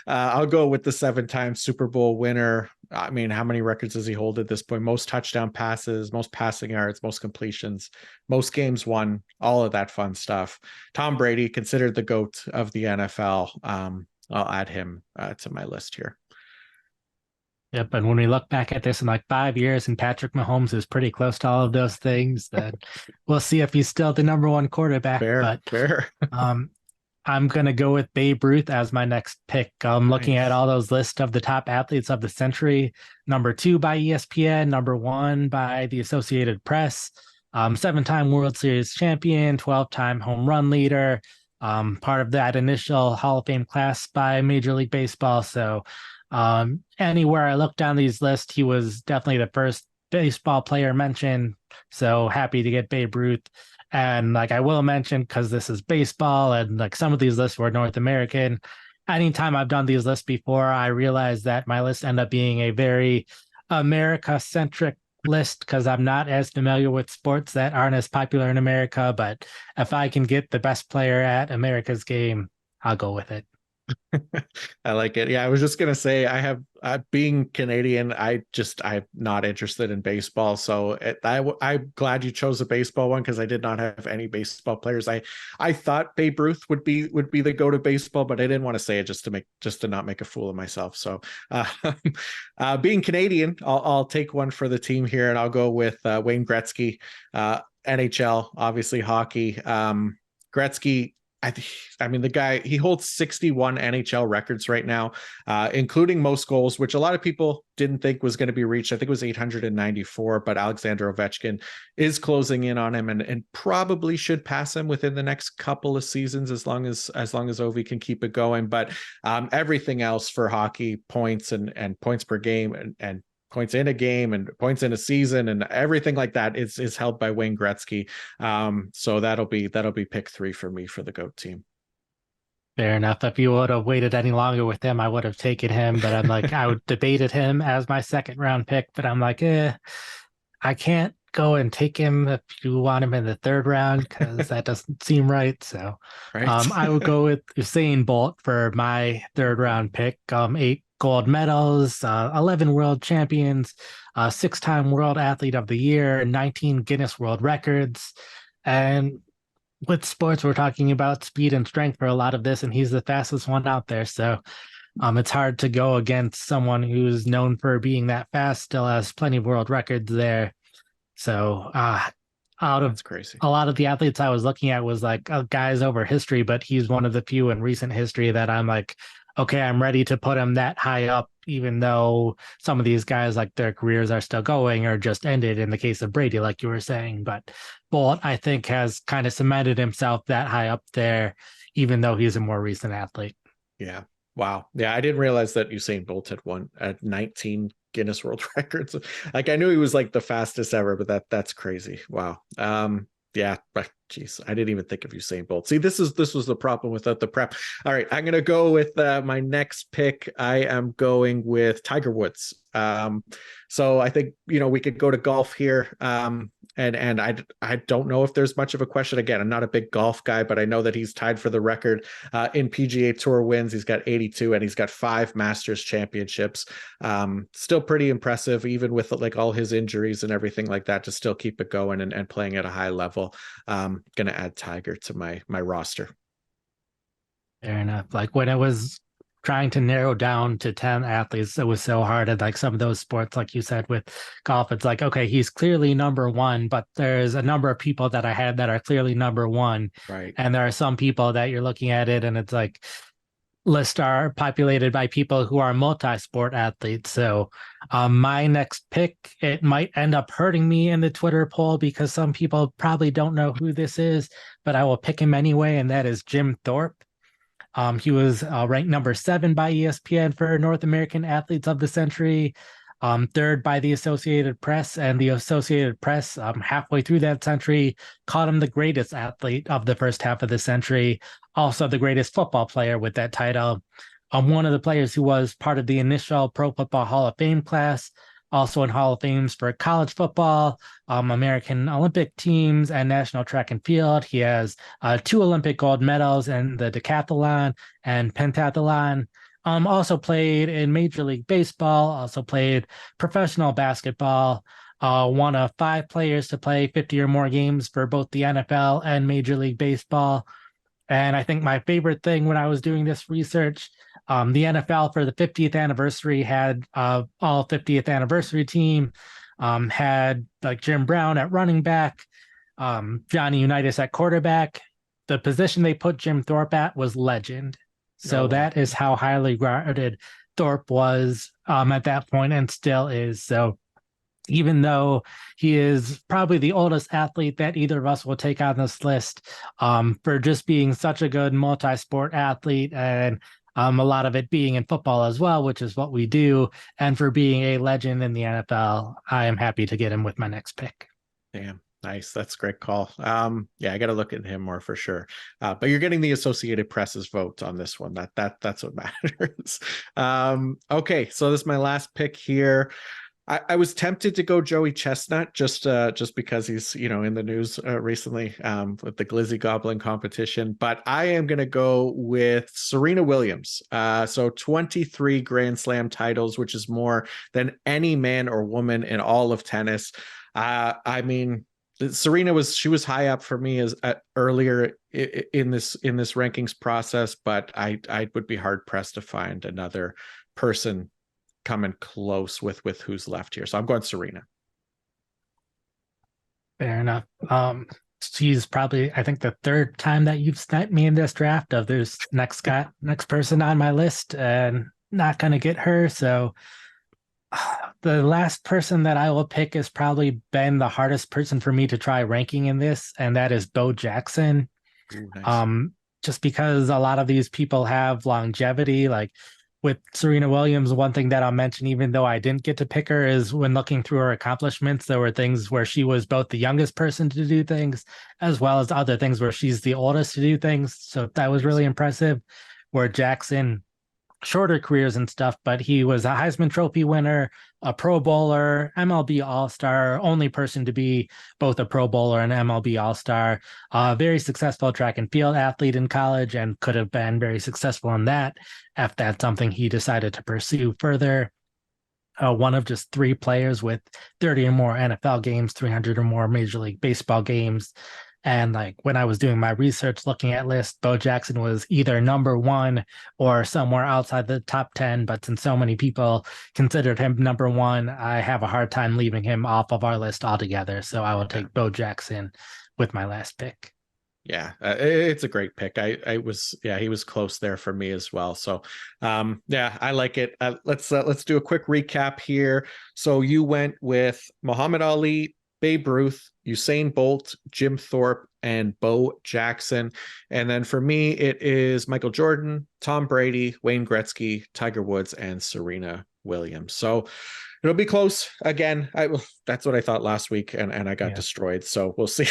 I'll go with the 7-time Super Bowl winner. I mean, how many records does he hold at this point? Most touchdown passes, most passing yards, most completions, most games won, all of that fun stuff. Tom Brady, considered the GOAT of the NFL. I'll add him to my list here. Yep, and when we look back at this in like 5 years and Patrick Mahomes is pretty close to all of those things, then we'll see if he's still the number 1 quarterback. Fair. I'm going to go with Babe Ruth as my next pick. I'm looking at all those lists of the top athletes of the century. Number 2 by ESPN, number 1 by the Associated Press, 7-time World Series champion, 12-time home run leader, part of that initial Hall of Fame class by Major League Baseball. So anywhere I look down these lists, he was definitely the first baseball player mentioned. So happy to get Babe Ruth. And like I will mention, because this is baseball and like some of these lists were North American, anytime I've done these lists before, I realize that my lists end up being a very America-centric list because I'm not as familiar with sports that aren't as popular in America. But if I can get the best player at America's game, I'll go with it. I like it. Yeah, I was just gonna say being Canadian, I'm not interested in baseball. So I'm glad you chose a baseball one because I did not have any baseball players. I thought Babe Ruth would be the go to baseball, but I didn't want to say it just to not make a fool of myself. So being Canadian, I'll take one for the team here, and I'll go with Wayne Gretzky, NHL, obviously hockey. Gretzky. I mean, the guy, he holds 61 NHL records right now, including most goals, which a lot of people didn't think was going to be reached. I think it was 894, but Alexander Ovechkin is closing in on him and probably should pass him within the next couple of seasons as long as Ovi can keep it going. But everything else for hockey, points and points per game and points in a game and points in a season and everything like that is held by Wayne Gretzky. So that'll be pick 3 for me for the GOAT team. Fair enough. If you would have waited any longer with him, I would have taken him. But I'm like, I would debated him as my 2nd round pick, but I'm like, I can't go and take him if you want him in the 3rd round because that doesn't seem right. So right. I would go with Usain Bolt for my 3rd round pick. 8 gold medals, 11 world champions, 6-time world athlete of the year, 19 Guinness World Records. And with sports, we're talking about speed and strength for a lot of this, and he's the fastest one out there. So it's hard to go against someone who's known for being that fast, still has plenty of world records there. So That's crazy. A lot of the athletes I was looking at was like guys over history, but he's one of the few in recent history that I'm like, okay, I'm ready to put him that high up, even though some of these guys, like their careers are still going or just ended in the case of Brady, like you were saying. But Bolt, I think, has kind of cemented himself that high up there, even though he's a more recent athlete. Yeah. Wow. Yeah. I didn't realize that Usain Bolt had won at 19 Guinness World Records. Like I knew he was like the fastest ever, but that's crazy. Wow. Yeah, but geez, I didn't even think of Usain Bolt. See, this was the problem without the prep. All right, I'm gonna go with my next pick. I am going with Tiger Woods. So I think we could go to golf here. And I don't know if there's much of a question. Again, I'm not a big golf guy, but I know that he's tied for the record in PGA Tour wins. He's got 82 and he's got 5 Masters championships. Still pretty impressive, even with like all his injuries and everything like that, to still keep it going and playing at a high level. Gonna add Tiger to my roster. Fair enough. Like when it was trying to narrow down to 10 athletes, it was so hard. And like some of those sports, like you said, with golf, it's like, okay, he's clearly number one, but there's a number of people that I had that are clearly number one. Right. And there are some people that you're looking at it and it's like, lists are populated by people who are multi-sport athletes. So my next pick, it might end up hurting me in the Twitter poll because some people probably don't know who this is, but I will pick him anyway, and that is Jim Thorpe. He was ranked number 7 by ESPN for North American Athletes of the Century, third by the Associated Press, and the Associated Press, halfway through that century, called him the greatest athlete of the first half of the century, also the greatest football player with that title. One of the players who was part of the initial Pro Football Hall of Fame class, also in Hall of Fames for college football, American Olympic teams, and national track and field. He has 2 Olympic gold medals in the decathlon and pentathlon. Also played in Major League Baseball, also played professional basketball, one of 5 players to play 50 or more games for both the NFL and Major League Baseball. And I think my favorite thing when I was doing this research, the NFL for the 50th anniversary had all 50th anniversary team, had like Jim Brown at running back, Johnny Unitas at quarterback. The position they put Jim Thorpe at was legend. So that is how highly regarded Thorpe was at that point and still is. So even though he is probably the oldest athlete that either of us will take on this list, for just being such a good multi-sport athlete and a lot of it being in football as well, which is what we do, and for being a legend in the NFL, I am happy to get him with my next pick. Damn. Nice. That's a great call. Yeah, I got to look at him more for sure. But you're getting the Associated Press's vote on this one. That's what matters. Okay, so this is my last pick here. I was tempted to go Joey Chestnut just because he's in the news recently with the Glizzy Goblin competition, but I am going to go with Serena Williams. So 23 Grand Slam titles, which is more than any man or woman in all of tennis. I mean, Serena was high up for me as earlier in this rankings process, but I would be hard pressed to find another person coming close with who's left here. So I'm going Serena. Fair enough. She's probably, I think, the 3rd time that you've sniped me in this draft of there's next person on my list and not going to get her. So the last person that I will pick has probably been the hardest person for me to try ranking in this, and that is Bo Jackson. Ooh, nice. Just because a lot of these people have longevity, like with Serena Williams, one thing that I'll mention, even though I didn't get to pick her, is when looking through her accomplishments, there were things where she was both the youngest person to do things, as well as other things where she's the oldest to do things. So that was really impressive. Where Jackson, shorter careers and stuff, but he was a Heisman Trophy winner, a Pro Bowler, MLB All-Star, only person to be both a Pro Bowler and MLB All-Star, very successful track and field athlete in college and could have been very successful in that if that's something he decided to pursue further. One of just 3 players with 30 or more NFL games, 300 or more Major League Baseball games. And like when I was doing my research looking at lists, Bo Jackson was either number 1 or somewhere outside the top 10. But since so many people considered him number 1, I have a hard time leaving him off of our list altogether. So I will take Bo Jackson with my last pick. Yeah, it's a great pick. He was close there for me as well. So, yeah, I like it. Let's do a quick recap here. So you went with Muhammad Ali, Babe Ruth, Usain Bolt, Jim Thorpe, and Bo Jackson. And then for me, it is Michael Jordan, Tom Brady, Wayne Gretzky, Tiger Woods, and Serena Williams. So it'll be close again. That's what I thought last week, and I got destroyed. So we'll see.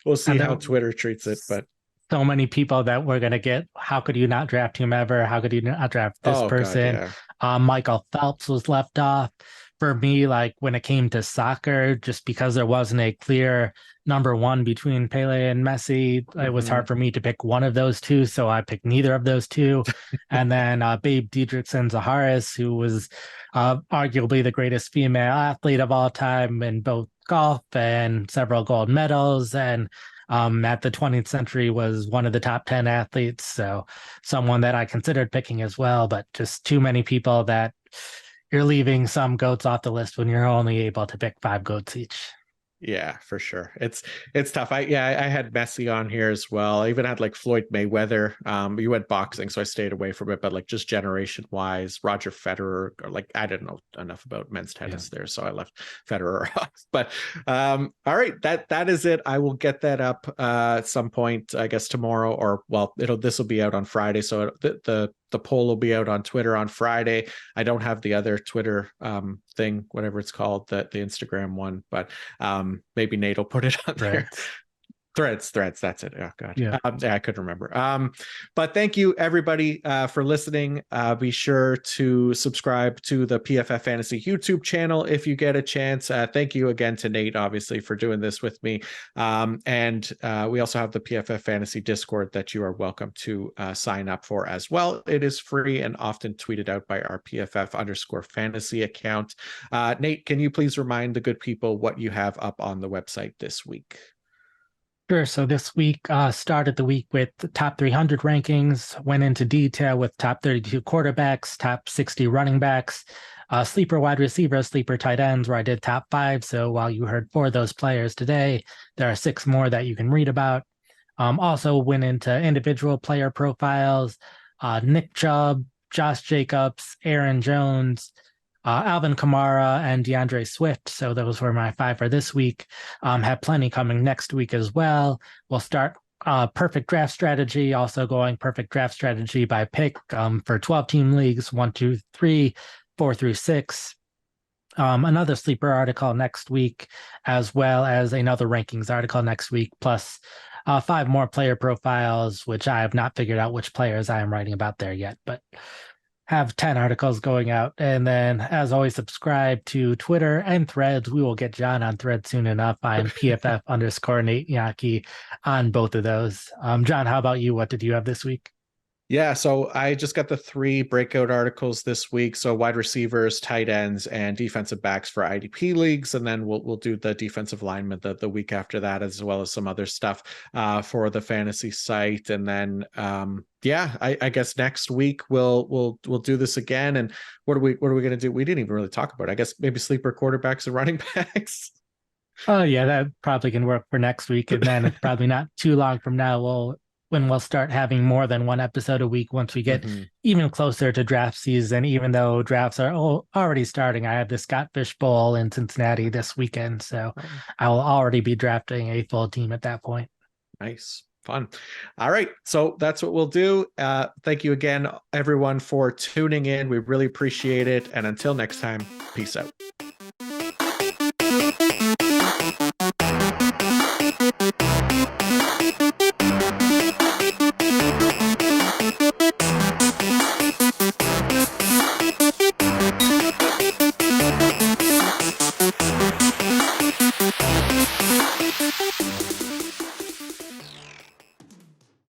We'll see how Twitter treats it. But so many people that we're gonna get. How could you not draft whomever? How could you not draft this person? God, yeah. Michael Phelps was left off. For me, like when it came to soccer, just because there wasn't a clear number 1 between Pele and Messi, it was hard for me to pick one of those 2, so I picked neither of those 2. And then Babe Didrikson Zaharis, who was arguably the greatest female athlete of all time in both golf and several gold medals, and at the 20th century was one of the top 10 athletes. So someone that I considered picking as well, but just too many people that you're leaving some goats off the list when you're only able to pick 5 goats each. Yeah, for sure. It's tough. I had Messi on here as well. I even had like Floyd Mayweather. You went boxing, so I stayed away from it, but like just generation wise, Roger Federer, or like I didn't know enough about men's tennis there, so I left Federer off. But all right, that is it. I will get that up at some point, I guess tomorrow, or well, this will be out on Friday. So the poll will be out on Twitter on Friday. I don't have the other Twitter thing, whatever it's called, the Instagram one, but maybe Nate will put it on there. Threads. That's it. Oh God. Yeah. I couldn't remember. But thank you everybody for listening. Be sure to subscribe to the PFF Fantasy YouTube channel if you get a chance. Thank you again to Nate, obviously, for doing this with me. And we also have the PFF Fantasy Discord that you are welcome to sign up for as well. It is free and often tweeted out by our PFF_fantasy account. Nate, can you please remind the good people what you have up on the website this week? Sure. So this week started the week with the top 300 rankings, went into detail with top 32 quarterbacks, top 60 running backs, sleeper wide receivers, sleeper tight ends, where I did top 5. So while you heard 4 of those players today, there are 6 more that you can read about. Also went into individual player profiles, Nick Chubb, Josh Jacobs, Aaron Jones, Alvin Kamara, and DeAndre Swift. So those were my 5 for this week. Have plenty coming next week as well. We'll start perfect draft strategy, also going perfect draft strategy by pick for 12-team leagues, 1, 2, 3, 4 through 6. Another sleeper article next week, as well as another rankings article next week, plus 5 more player profiles, which I have not figured out which players I am writing about there yet, but have 10 articles going out. And then, as always, subscribe to Twitter and Threads. We will get John on Threads soon enough. I'm PFF_Nate Jahnke on both of those. John, how about you? What did you have this week? Yeah, so I just got the 3 breakout articles this week. So wide receivers, tight ends, and defensive backs for IDP leagues, and then we'll do the defensive lineman the week after that, as well as some other stuff for the fantasy site. And then yeah, I guess next week we'll do this again. And what are we going to do? We didn't even really talk about it. I guess maybe sleeper quarterbacks and running backs. Oh yeah, that probably can work for next week, and then it's probably not too long from now when we'll start having more than 1 episode a week once we get even closer to draft season. Even though drafts are already starting, I have the Scott Fish Bowl in Cincinnati this weekend, so I will already be drafting a full team at that point. Nice. Fun. All right. So that's what we'll do. Thank you again, everyone, for tuning in. We really appreciate it. And until next time, peace out.